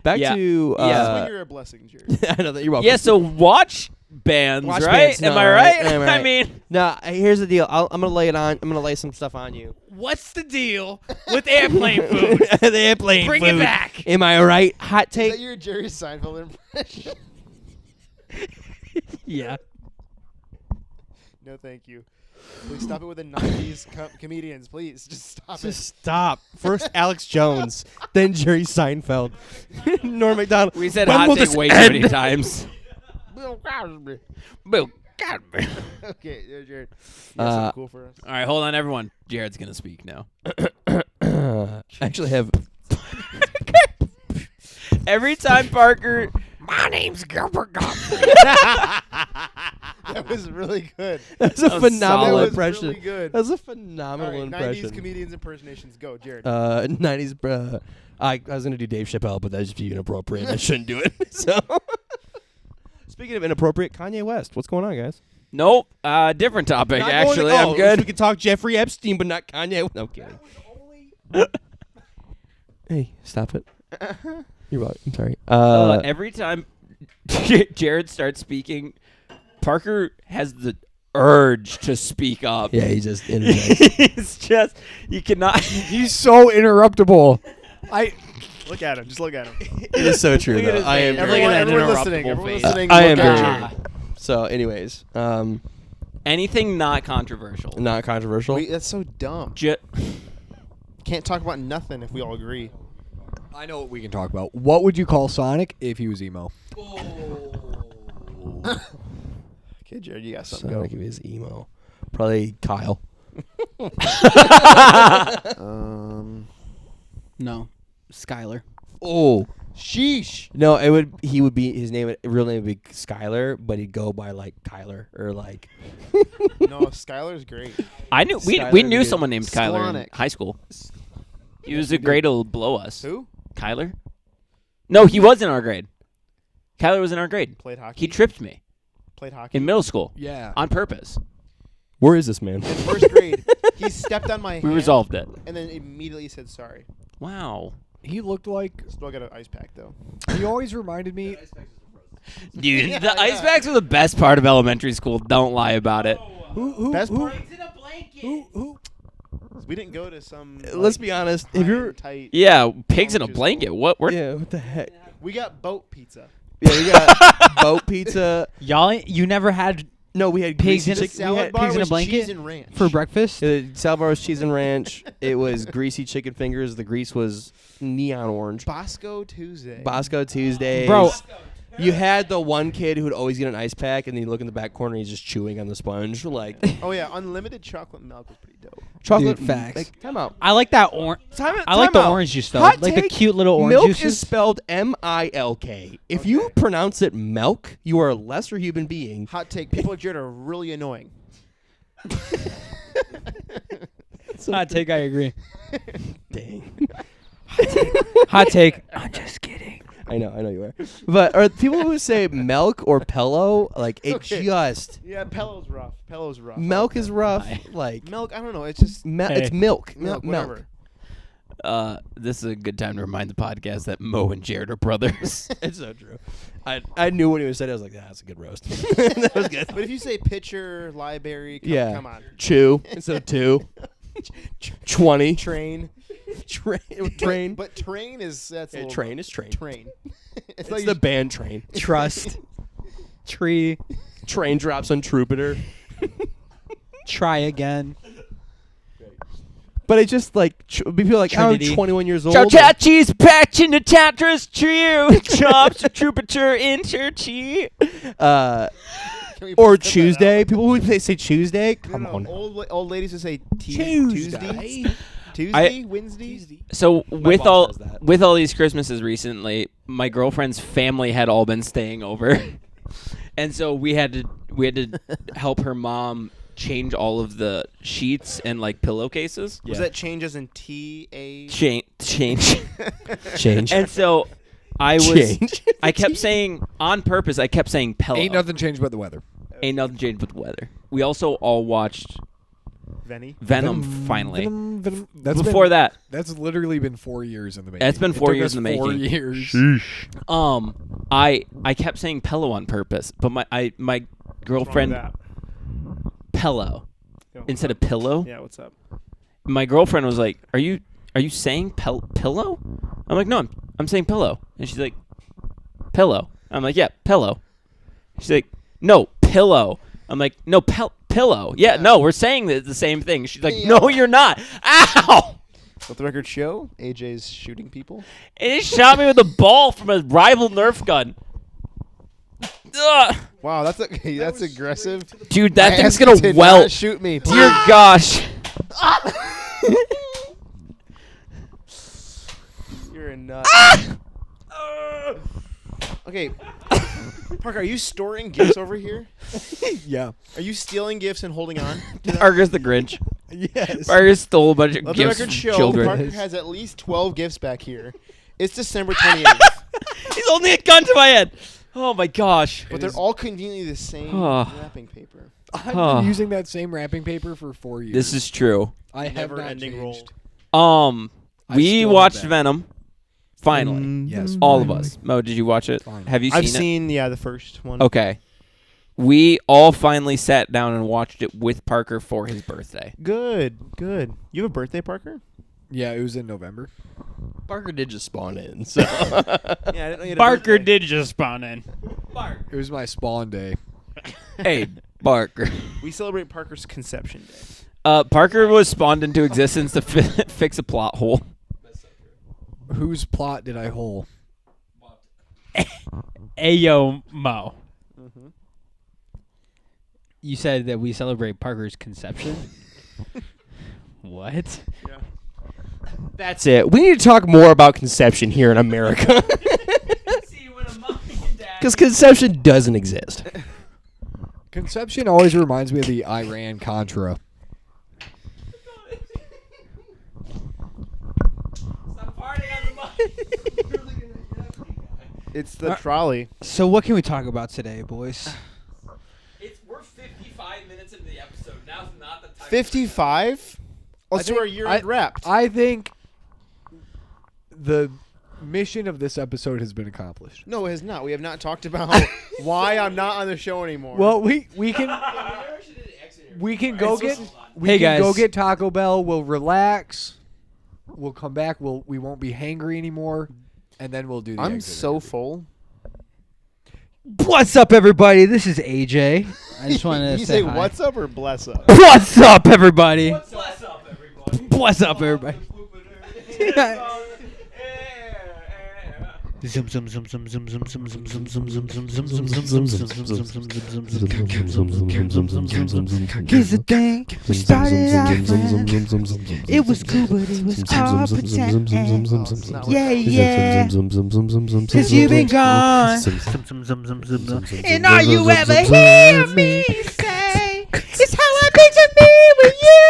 Back Yeah. to... That's when you're a blessing, Jared. I know that you're welcome. Yeah, so watch bands, Watch right? bands, Am no, I right? right? Am I I right? mean, No, here's the deal. I'm gonna lay it on. I'm gonna lay some stuff on you. what's the deal with airplane food? The airplane Bring food. it back. Am I right? Hot Is take. that your Jerry Seinfeld impression? Yeah. No, thank you. Please stop it with the 90s comedians. Please, just stop Just it. stop. First Alex Jones, then Jerry Seinfeld, Norm Macdonald. We said When hot will take this way too end? many times. Bill Cosby. Bill Cosby. Okay, yeah, Jared. You got something cool for us? All right, hold on, everyone. Jared's going to speak now. I actually have. Every time Parker... My name's Gilbert Gottfried. That was really good. That's a was phenomenal That was impression. really good. That's a All phenomenal right, impression. 90s comedians impersonations. Go, Jared. 90s, bruh. I was gonna do Dave Chappelle, but that'd just be inappropriate. I shouldn't do it. So, speaking of inappropriate, Kanye West. What's going on, guys? Nope. Different topic, Not actually. going to- I'm We good. could talk Jeffrey Epstein, but not Kanye. No kidding. Hey, stop it. You're welcome. I'm sorry. Every time Jared starts speaking, Parker has the urge to speak up. yeah, he's just energized. It's just, you cannot. He's so interruptible. Look at him. Just look at him. It is so true, Look at though. his I am. face. Very, Look at that Everyone interruptible listening. Everyone face. listening. I am look at very. Jared. So, anyways, Anything not controversial. not controversial. That's so dumb. Can't talk about nothing if we all agree. I know what we can talk about. What would you call Sonic if he was emo? Okay, Jared, you got So something. I'm gonna Go. give you his email. Probably Kyle. No, Skylar. Oh. Sheesh. No, he would be his real name would be Skylar, but he'd go by like Kyler or like No, Skylar's great. I knew we Skylar knew did. someone named Kyler in Sklonic. high school. He was a grade below us. Who? Kyler? No, he was in our grade. Kyler was in our grade. Played hockey. He tripped me Played hockey. in middle school Yeah. on purpose. where is this man? In first grade, he stepped on my hand. We resolved it. And then immediately said sorry. Wow. He looked like. Still got an ice pack though. He always reminded me. Dude, the ice packs were the best part of elementary school. Don't lie about it. Who? Best Who? part? Who? We didn't go to some. Let's be honest. If you're tight. Yeah, pigs in a Elementary blanket. school. What? yeah, what the heck? We got boat pizza. Yeah, we got boat pizza. Y'all, you never had No, we had Pigs greasy in a chicken. We Salad had bar pigs in a was blanket? cheese and ranch. for breakfast? salad bar was cheese and ranch. It was greasy chicken fingers. The grease was neon orange. Bosco Tuesday. Bosco Tuesdays. Bro. You had the one kid who would always get an ice pack, and then you look in the back corner, and he's just chewing on the sponge. Like, Oh yeah, unlimited chocolate milk was pretty dope. chocolate. Dude, facts. Like, time out. I like that orange. I like the orange juice though, Hot like the take, cute little orange milk juices. is spelled M-I-L-K. If you pronounce it milk, you are a lesser human being. Hot take: people like Jared are really annoying. Hot take. I agree. Dang. Hot take. I'm just kidding. I know you are. But are people who say milk or pillow, like, it Okay. just... Yeah, Pello's rough. Pello's rough. Milk is rough. Like, Milk. I don't know. It's just it's milk. milk. Milk. Whatever. This is a good time to remind the podcast that Mo and Jared are brothers. It's so true. I knew when he was said it, I was like, that's a good roast. That was good. But if you say pitcher, library, come on. Chew instead of 2. 20. Train. Train. But train is that's a Yeah, little train is train. Train. It's like the band Train. Trust. Tree. Train drops on Troubadour. Try again. But it's just like people are like, I'm Trinity. 21 years old. Chow chachis patching the Tatras trio. Chops a troubadour into chi. Can we Or put that Tuesday. out? People who say Tuesday. No, Come no, on. Old ladies who say Tuesday. Tuesday, Wednesday. So with boss all does that. with all these Christmases recently, my girlfriend's family had all been staying over, and so we had to help her mom change all of the sheets and like pillowcases. Was that changes in T-A? Change. Change. And so I was. Change. I kept saying on purpose. I kept saying pillow. Ain't nothing changed but the weather. Ain't nothing changed but the weather. We also all watched Venny. Venom finally. Venom. Before that, That's literally been 4 years in the making. It's been It 4 took years us in the 4 making. years. I kept saying pillow on purpose, but my girlfriend pillow instead of pillow. Yeah, what's up? My girlfriend was like, "Are you saying pillow?" I'm like, "No, I'm saying pillow." And she's like, "Pillow." I'm like, "Yeah, pillow." She's like, "No, pillow." I'm like, "No, pillow." Yeah, no, we're saying the same thing. She's like, "No, you're not." Ow! Let the record show AJ's shooting people. And he shot me with a ball from a rival Nerf gun. Ugh. Wow, that's aggressive. Dude, that My thing's ass gonna did welt. not shoot me. Dear gosh. You're a nut. Okay, Parker, are you storing gifts over here? Yeah. Are you stealing gifts and holding on? to them? Parker's the Grinch. Yes. Parker stole a bunch of Let the gifts record from show children. Parker has at least 12 gifts back here. It's December 28th, He's holding a gun to my head. Oh my gosh. but they're all conveniently the same Oh. wrapping paper. I've Huh. been using that same wrapping paper for 4 years. This is true. I have not Never-ending changed. roll. I We still watched have that. Venom. Finally. Yes. All of us. Mo, did you watch it? Finally. Have you seen I've it? seen, the first one. Okay. We all finally sat down and watched it with Parker for his birthday. Good. You have a birthday, Parker? Yeah, it was in November. Parker did just spawn in. So. Yeah, I didn't know you had a Barker birthday. did just spawn in. It was my spawn day. Hey, Parker. We celebrate Parker's conception day. Parker was spawned into existence to fix a plot hole. Whose plot did I hole? Ayo Mo. You said that we celebrate Parker's conception. What? That's it. We need to talk more about conception here in America. Because conception doesn't exist. Conception always reminds me of the Iran-Contra. It's the trolley. So what can we talk about today, boys? We're 55 minutes into the episode. Now's not the time. 55? Let's do our year-end wrapped. I think the mission of this episode has been accomplished. No, it has not. We have not talked about why I'm not on the show anymore. Well, we can go get Hey, guys. go get Taco Bell. We'll relax. We'll come back. We won't be hangry anymore, and then we'll do the I'm exit so interview. full. What's up, everybody? This is AJ. I just wanted to You say say hi. what's up or bless up? What's up, everybody? What's up, everybody? What's up, everybody? Zoom, zoom, zoom, zoom, zoom, zoom, zoom, zoom, zoom, zoom, zoom, zoom, zoom, zoom, zoom, Here's the thing, we started out fine. It was cool, but it was all pretend. Yeah, yeah. Since you've been gone. And all you ever hear me say is how I picture me with you.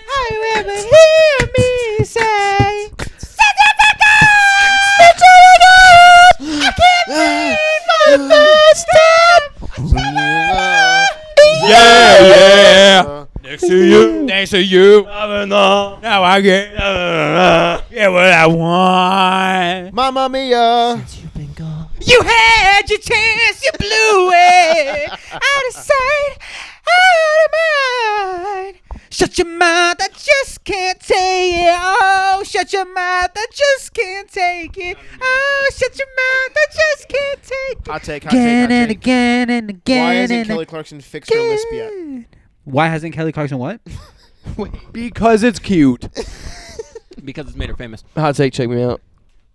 All you ever hear me say. I can't leave my first step. Yeah. Next to you. Now I get what I want. Mamma mia. You had your chance, you blew it. Out of sight, out of mind. Shut your mouth, I just can't take it. Oh, shut your mouth, I just can't take it. Oh, shut your mouth, I just can't take it. Hot take, Again and again and again. Why hasn't and Kelly Clarkson fixed her lisp yet? Why hasn't Kelly Clarkson what? Because it's cute. Because it's made her famous. Hot take, check me out.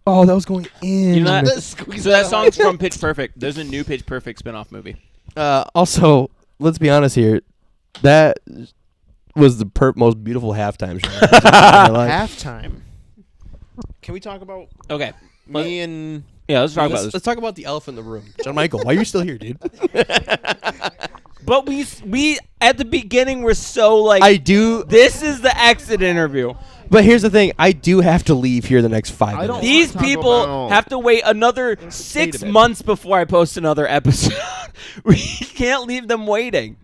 Oh, that was going in. You know that? So that song's from Pitch Perfect. There's a new Pitch Perfect spinoff movie. Also, let's be honest here. That was the most beautiful halftime show. Halftime. Can we talk about Okay. me and... Yeah, let's talk about this. Let's talk about the elephant in the room. Jon-michael, why are you still here, dude? But we at the beginning were so like, I do. this is the exit interview. But here's the thing. I do have to leave here the next 5 minutes. don't- These Taco people Bell. have to wait another Wait 6 a minute. months before I post another episode. We can't leave them waiting.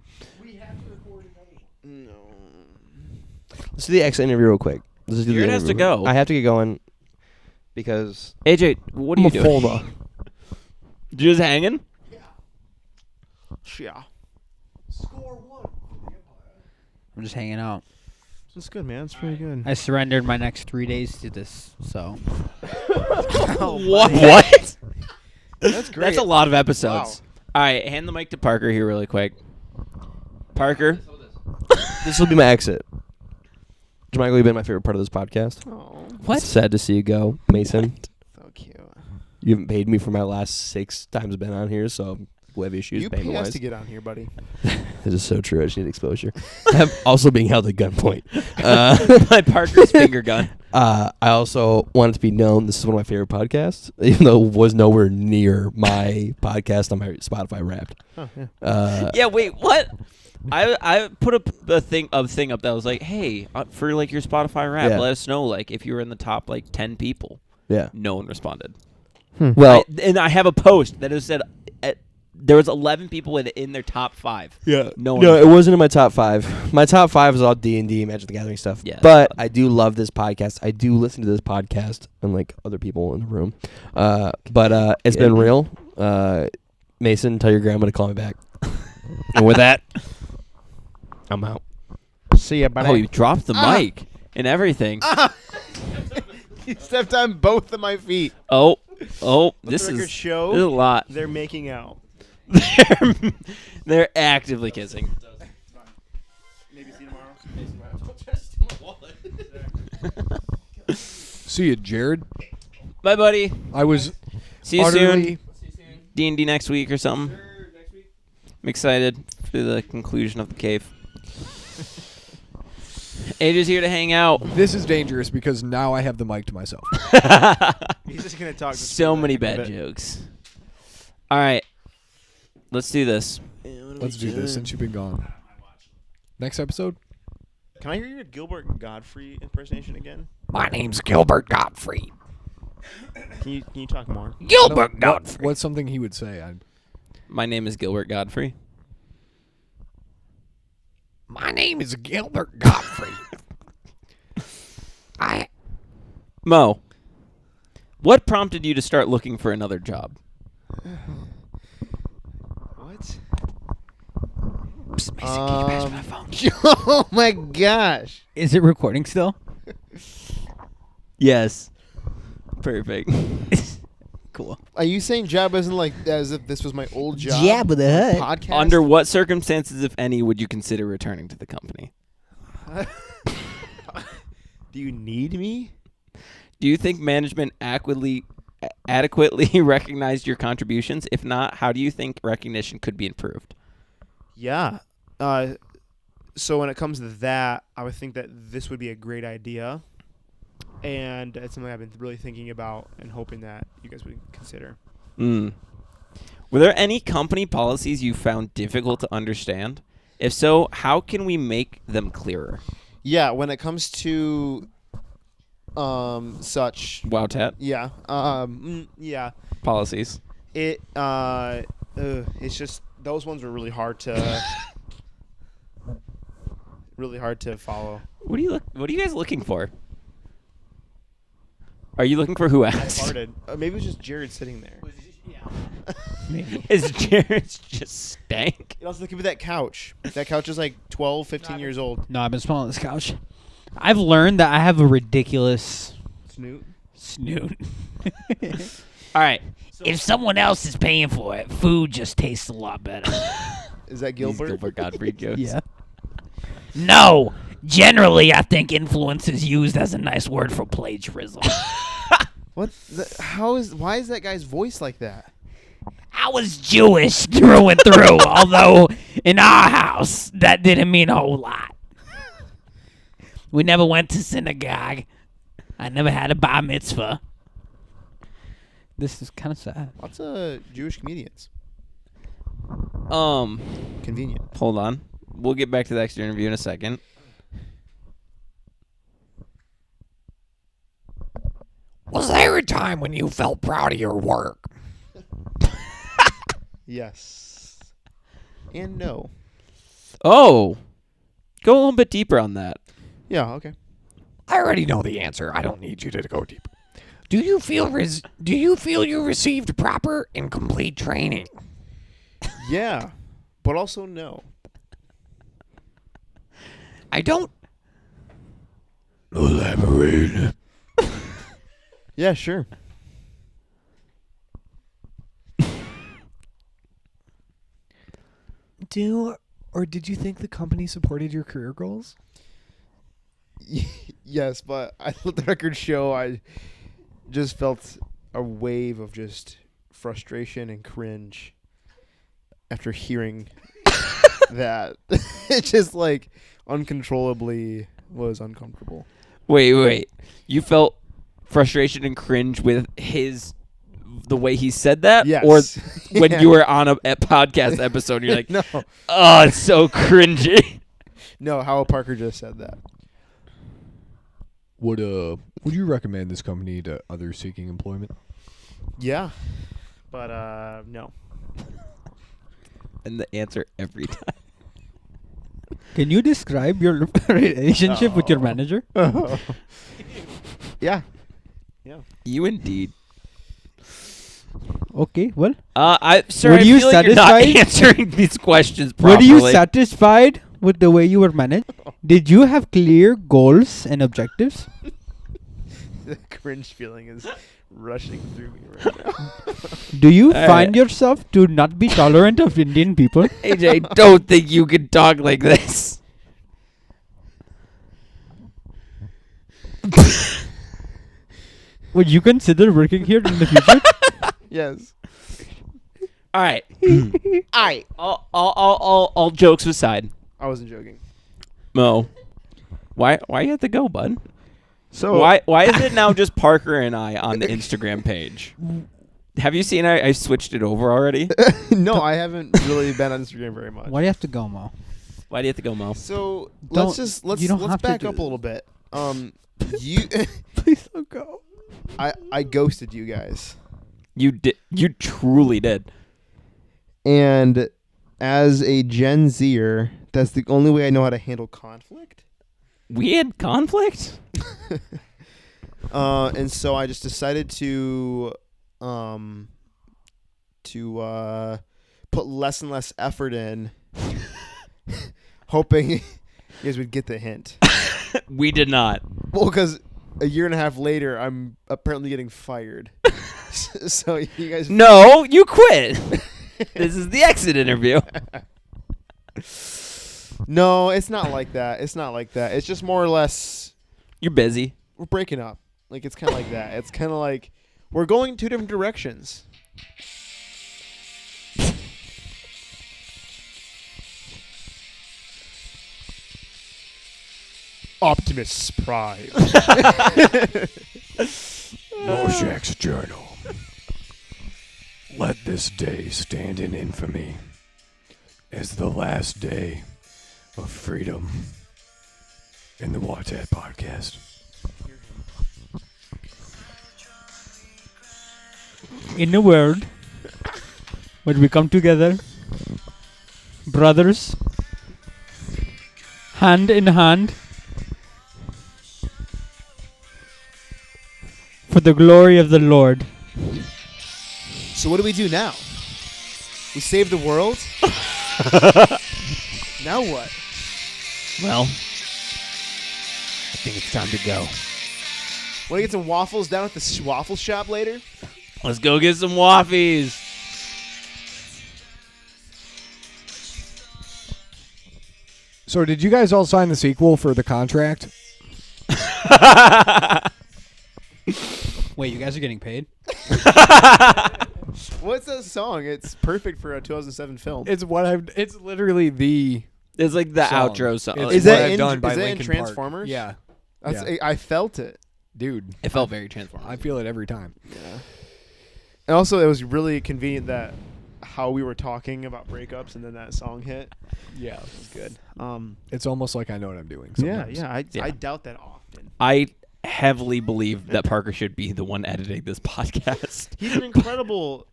Let's do the exit interview real quick. Let's just do the Jared has to interview. go. I have to get going because AJ, what are you I'm a doing? folder. Just hanging? Yeah. I'm just hanging out. That's good, man. That's pretty good. I surrendered my next 3 days to this, so. What? That's great. That's a lot of episodes. All right, hand the mic to Parker here really quick. Parker. This will be my exit. Jon-michael, you've been my favorite part of this podcast. Oh, What? It's sad to see you go, Mason. so cute. You haven't paid me for my last 6 times I've been on here, so we'll have issues You pay payment us wise. to get on here, buddy. This is so true. I just need exposure. I'm also being held at gunpoint. My Parker's finger gun. I also want it to be known this is one of my favorite podcasts, even though it was nowhere near my podcast on my Spotify Wrapped. Oh, yeah. Yeah, wait, what? I put a thing up that was like, hey, for like your Spotify rap, Yeah. let us know like if you were in the top like 10 people. Yeah. No one responded. Well, And I have a post that has said there was 11 people in their top 5. yeah. No one. No, it wasn't in my top 5. My top 5 is all D&D, Magic the Gathering stuff. Yeah, But I do love this podcast. I do listen to this podcast, unlike other people in the room. But it's been real. Mason, tell your grandma to call me back. And with that, I'm out. See ya, buddy. Oh, you dropped the mic and everything. You stepped on both of my feet. Oh, Let this the record is show. this is a lot. They're making out. They're actively kissing. Maybe see you tomorrow. See you, Jared. Bye, buddy. I was See you utterly soon. D&D next week or something. I'm excited. to the conclusion of the cave. AJ's here to hang out. This is dangerous because now I have the mic to myself. He's just gonna talk. So many bad jokes. All right, let's do this. Let's do this since you've been gone. Next episode? Can I hear your Gilbert Godfrey impersonation again? My name's Gilbert Gottfried. Can you talk more? Gilbert Gottfried. What's something he would say? My name is Gilbert Godfrey. My name is Gilbert Gottfried. Mo, what prompted you to start looking for another job? What? Psst, Mason, can you pass me my phone? Oh my gosh! Is it recording still? Yes. Perfect. Cool. Are you saying job isn't like as if this was my old job? Jabba the Hutt. Podcast. Under what circumstances, if any, would you consider returning to the company? Do you need me? Do you think management adequately recognized your contributions? If not, how do you think recognition could be improved? Yeah. So when it comes to that, I would think that this would be a great idea. And it's something I've been really thinking about and hoping that you guys would consider. Were there any company policies you found difficult to understand? If so, how can we make them clearer? Yeah, when it comes to such WAWTAT yeah policies. It's just those ones were really hard to follow. What are you guys looking for? Are you looking for who I asked? farted. Maybe it was just Jared sitting there. Is Jared's just stank? It also could be that couch. That couch is like 12, 15 years old. No, I've been smelling this couch. I've learned that I have a ridiculous snoot. All right. If someone else is paying for it, food just tastes a lot better. Is that These Gilbert? Gilbert Gottfried jokes. Yeah. No. Generally, I think influence is used as a nice word for plagiarism. What? Why is that guy's voice like that? I was Jewish through and through, although in our house, that didn't mean a whole lot. We never went to synagogue. I never had a bar mitzvah. This is kind of sad. Lots of Jewish comedians. Convenient. Hold on. We'll get back to the extra interview in a second. Was there a time when you felt proud of your work? Yes. And no. Oh. Go a little bit deeper on that. Yeah, okay. I already know the answer. I don't need you to go deeper. Do you feel you received proper and complete training? Yeah, but also no. I don't. Elaborate. Yeah, sure. Did you think the company supported your career goals? Yes, but I let the record show I just felt a wave of just frustration and cringe after hearing that. It just like uncontrollably was uncomfortable. Wait. You felt frustration and cringe with the way he said that? Yes. Or when you were on a podcast episode, you're like, No. Oh, it's so cringy. No, Howell Parker just said that. Would you recommend this company to others seeking employment? Yeah. But no. And the answer every time. Can you describe your relationship with your manager? Yeah. You indeed. Okay, well. Sir, Were I you feel like you're not satisfied? answering these questions properly. Were you satisfied with the way you were managed? Did you have clear goals and objectives? The cringe feeling is rushing through me right now. Do you All find right. yourself to not be tolerant of Indian people? AJ, don't think you can talk like this. Would you consider working here in the future? Yes. All right. I All jokes aside, wasn't joking. Mo, why you have to go, bud? So Why is it now just Parker and I on the Instagram page? Have you seen I switched it over already? No, I haven't really been on Instagram very much. Why do you have to go, Mo? Why do you have to go, Mo? So Don't- let's you don't let's have to back do up a little bit. You Please don't go. I ghosted you guys. You did. You truly did. And as a Gen Zer, that's the only way I know how to handle conflict. We had conflict. And so I just decided to put less and less effort in, hoping you guys would get the hint. We did not. Well, because a year and a half later, I'm apparently getting fired. So you guys. No, you quit. This is the exit interview. No, it's not like that. It's not like that. It's just more or less You're busy. we're breaking up. Like, it's kind of like that. It's kind of like we're going two different directions. Optimus Prime. Rorschach's Journal. Let this day stand in infamy as the last day of freedom in the WAWTAT podcast. In a world where we come together, brothers, hand in hand, for the glory of the Lord. So what do we do now? We save the world? Now what? Well, I think it's time to go. Want to get some waffles down at the waffle shop later? Let's go get some waffies. So did you guys all sign the sequel for the contract? Wait, you guys are getting paid? What's that song? It's perfect for a 2007 film. It's literally the It's like the song. outro song. It's Is what that I've in- done by is that in Linkin Park. Transformers? Yeah. That's, Yeah. I felt it. Dude, It felt very Transformers. I feel it every time. Yeah. And also, it was really convenient that how we were talking about breakups and then that song hit. Yeah. It was good. It's almost like I know what I'm doing Yeah, sometimes. yeah. I Yeah. doubt that often. I heavily believe that Parker should be the one editing this podcast. He's an incredible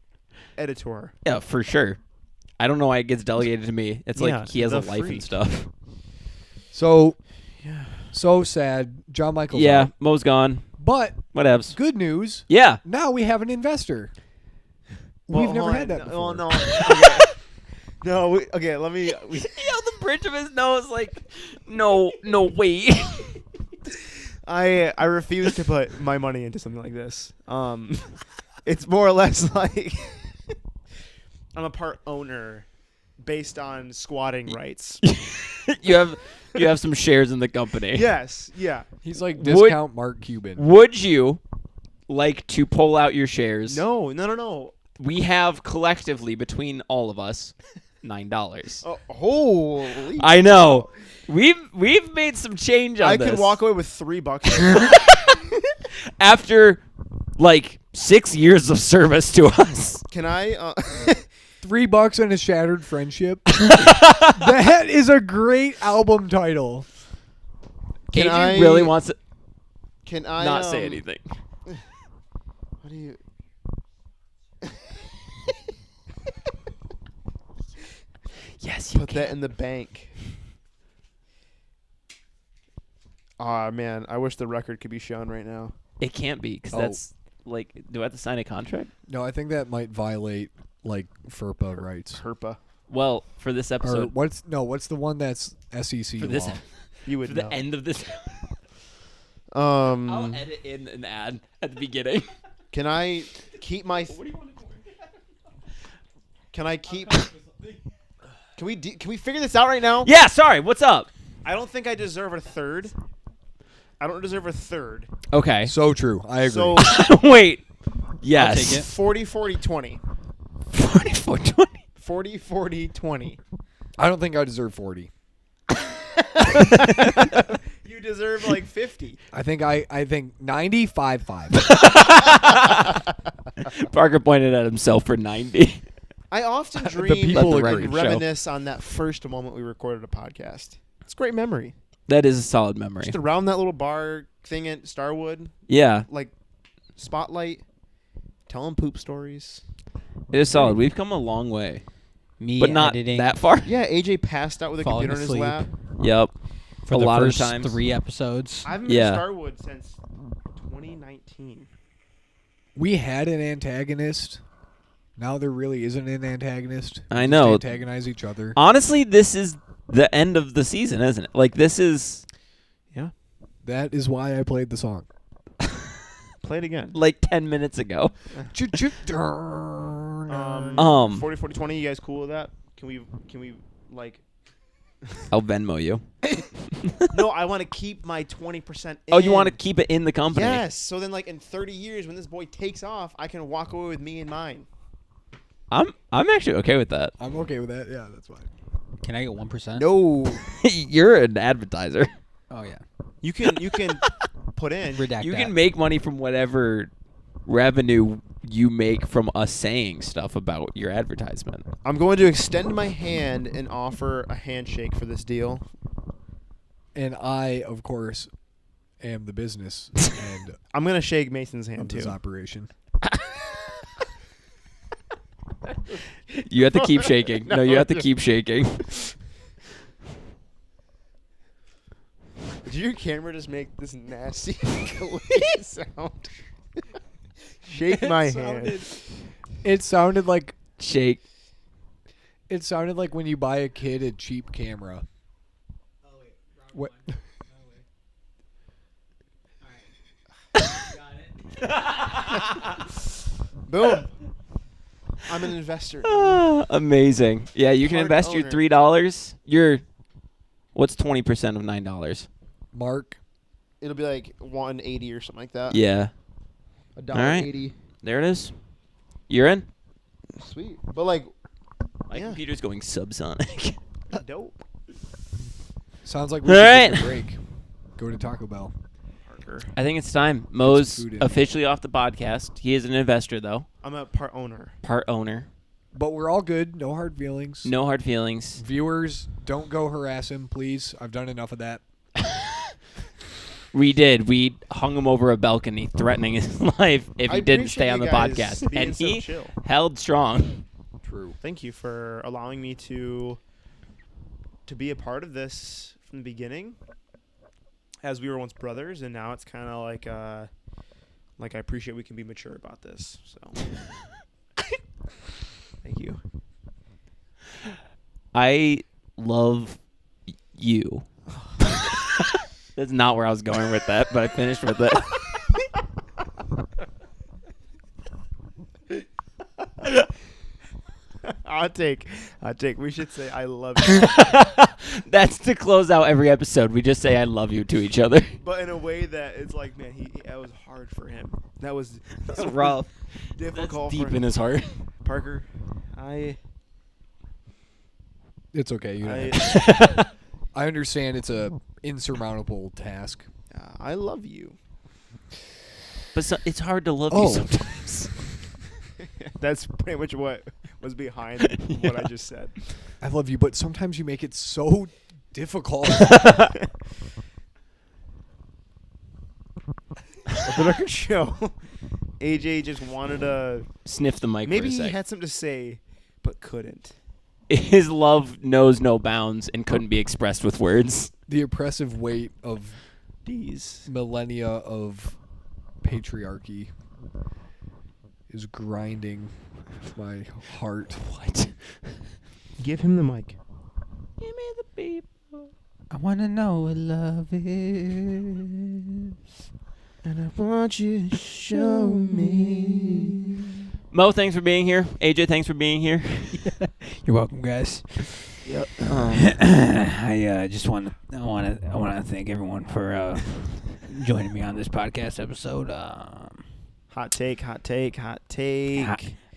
editor. Yeah, for sure. I don't know why it gets delegated to me. It's Yeah, like he has a the life freak. and stuff. So, so sad. Jon-michael's Yeah, out. Mo's gone. But Whatevs. good news. Yeah. Now we have an investor. Well, We've never hold had on. that No, before. no. Okay. No, okay, let me. Yo, the bridge of his nose, like, no, wait. I refuse to put my money into something like this. It's more or less like I'm a part owner based on squatting rights. you have some shares in the company. Yes, yeah. He's like discount Mark Cuban. Would you like to pull out your shares? No. We have collectively between all of us $9. Oh, holy! I know. We've made some change on I this. could walk away with $3 after like 6 years of service to us. Can I? $3 and a shattered friendship. That is a great album title. Can AJ I really wants to Can I not say anything. What do you? Yes, you Put that in the bank. Aw, man, I wish the record could be shown right now. It can't be because Oh. that's like. Do I have to sign a contract? No, I think that might violate like FERPA rights. Herpa. Well, for this Or episode, what's the one that's SEC for this, law? You would for know. the end of this, I'll edit in an ad at the beginning. Can I keep my? Can I keep? Can we figure this out right now? Yeah, sorry. What's up? I don't think I deserve a third. I don't deserve a third. Okay. So true. I agree. So Wait. Yes. take it. 40, 40, 20. 44-20. 40, 40, 20. I don't think I deserve 40. You deserve like 50. I think 95-5. Parker pointed at himself for 90. I often The dream people and agree. reminisce on that first moment we recorded a podcast. It's a great memory. That is a solid memory. Just around that little bar thing at Starwood, Yeah, like spotlight, telling poop stories. it is solid. We've come a long way, Me but not editing that far. Yeah, AJ passed out with a Falling computer in his asleep. lap. Yep. for a the lot first of times. 3 episodes. I haven't been Yeah. to Starwood since 2019. We had an antagonist. Now there really isn't an antagonist. We I just know. antagonize each other. Honestly, this is the end of the season, isn't it? Like, this is That is why I played the song. Play it again. like 10 minutes ago. 40, 40, 20. You guys cool with that? Can we like? I'll Venmo you. No, I want to keep my 20%. Oh, you want to keep it in the company? Yes. So then, like in 30 years, when this boy takes off, I can walk away with me and mine. I'm actually okay with that. I'm okay with that. Yeah, that's fine. Can I get 1%? No. You're an advertiser. Oh yeah. You can put in. Redact You that. can make money from whatever revenue you make from us saying stuff about your advertisement. I'm going to extend my hand and offer a handshake for this deal. And I, of course, am the business and I'm gonna shake Mason's hand of this too. operation. You have to keep shaking. No, you have to keep shaking. Did your camera just make this nasty sound? Shake my hand. It sounded like Shake. It sounded like when you buy a kid a cheap camera. What? Boom. I'm an investor. Amazing. Yeah, you can Part invest your owner. $3. What's 20% of $9? Mark. It'll be like 180 or something like that. Yeah. $1.80. There it is. You're in? Sweet. But like, My Yeah. computer's going subsonic. dope. Sounds like we should All take a right. break. Go to Taco Bell. I think it's time. Mo's food in. officially off the podcast. He is an investor, though. I'm a part owner. Part owner. But we're all good. No hard feelings. No hard feelings. Viewers, don't go harass him, please. I've done enough of that. We did. We hung him over a balcony, threatening his life if he I didn't stay appreciate on the you guys podcast. being And so he chill. held strong. True. Thank you for allowing me to be a part of this from the beginning. As we were once brothers, and now it's kind of like I appreciate we can be mature about this. So, thank you. I love you. That's not where I was going with that, but I finished with it. Hot take. We should say I love you, That's to close out every episode. We just say I love you to each other. but in a way that it's like, man, that was hard for him. That was rough. difficult. Deep for in his heart. Parker. It's okay. You know. I understand it's a insurmountable task. I love you. But it's hard to love Oh. you sometimes. That's pretty much what was behind what I just said. I love you, but sometimes you make it so difficult. At the record show, AJ just wanted to. Sniff the mic Maybe for a he sec. had something to say, but couldn't. His love knows no bounds and couldn't be expressed with words. The oppressive weight of These. millennia of patriarchy is grinding my heart. What? Give him the mic. Give me the people. I wanna know what love is. And I want you to show me. Mo, thanks for being here. AJ, thanks for being here. You're welcome, guys. Yep. I just want to thank everyone for joining me on this podcast episode. Hot take.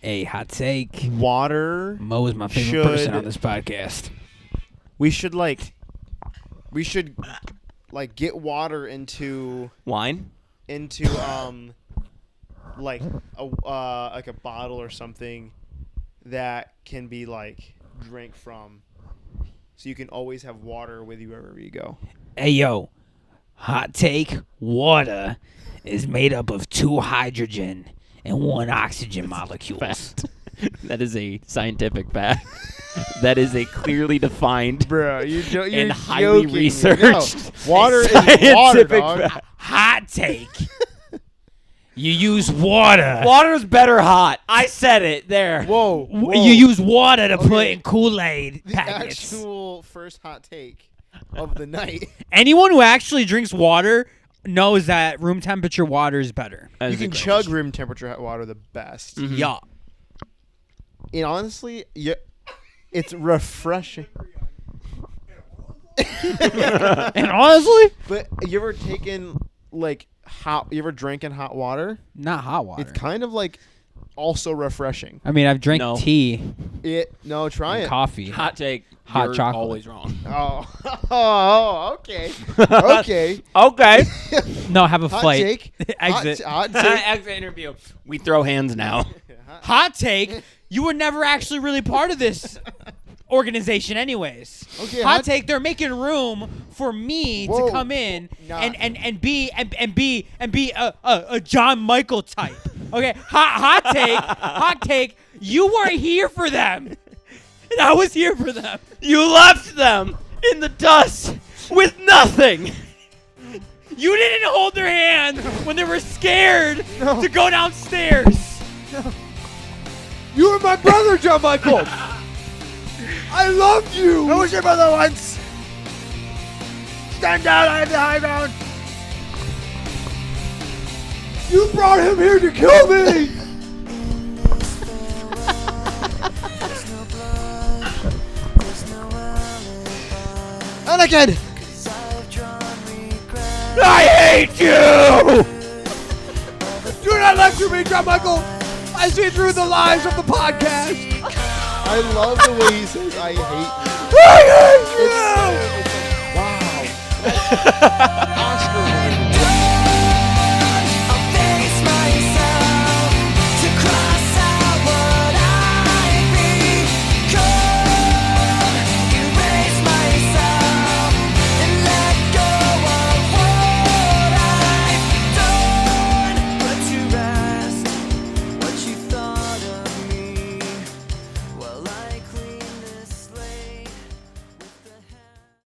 Hey, hot take. water. Mo is my favorite should- person on this podcast. We should like get water into Wine? like a bottle or something that can be like drank from, so you can always have water with you wherever you go. Hey, yo. Hot take. Water is made up of 2 hydrogen and 1 oxygen molecules. Fact. That is a scientific fact. That is a clearly defined Bro, you're and highly joking me. researched No, water is scientific water, dog. fact. Hot take. You use water. Water's better hot. I said it there. Whoa, whoa. You use water to put Okay. in Kool-Aid the packets. actual first hot take of the night. Anyone who actually drinks water knows that room temperature water is better. That You is a can great chug question. room temperature hot water the best. Mhm. Yeah. And honestly, it's refreshing. And honestly, But you ever taken like hot? You ever drinking hot water? not hot water. It's kind of like also refreshing. I mean, I've drank No. tea Try and it. coffee. Hot take. Hot You're chocolate. Always wrong. Oh, okay. Okay. Okay. No, have a Hot flight. take. Exit. Hot take. Exit interview. We throw hands now. Hot take. You were never actually really part of this organization anyways. Okay, Hot hot- take. They're making room for me Whoa. to come in Nah. and be a Jon-michael type. Okay. Hot take. Hot take. You weren't here for them. And I was here for them. You left them in the dust with nothing. You didn't hold their hand when they were scared to go downstairs. You were my brother, Jon-michael. I loved you. I was your brother once. Stand down. I have the high ground. You brought him here to kill me. Anakin. I hate you. Do not lecture me, Jon-michael. I see through the lies of the podcast. I love the way he says, "I hate you." I hate you. Wow.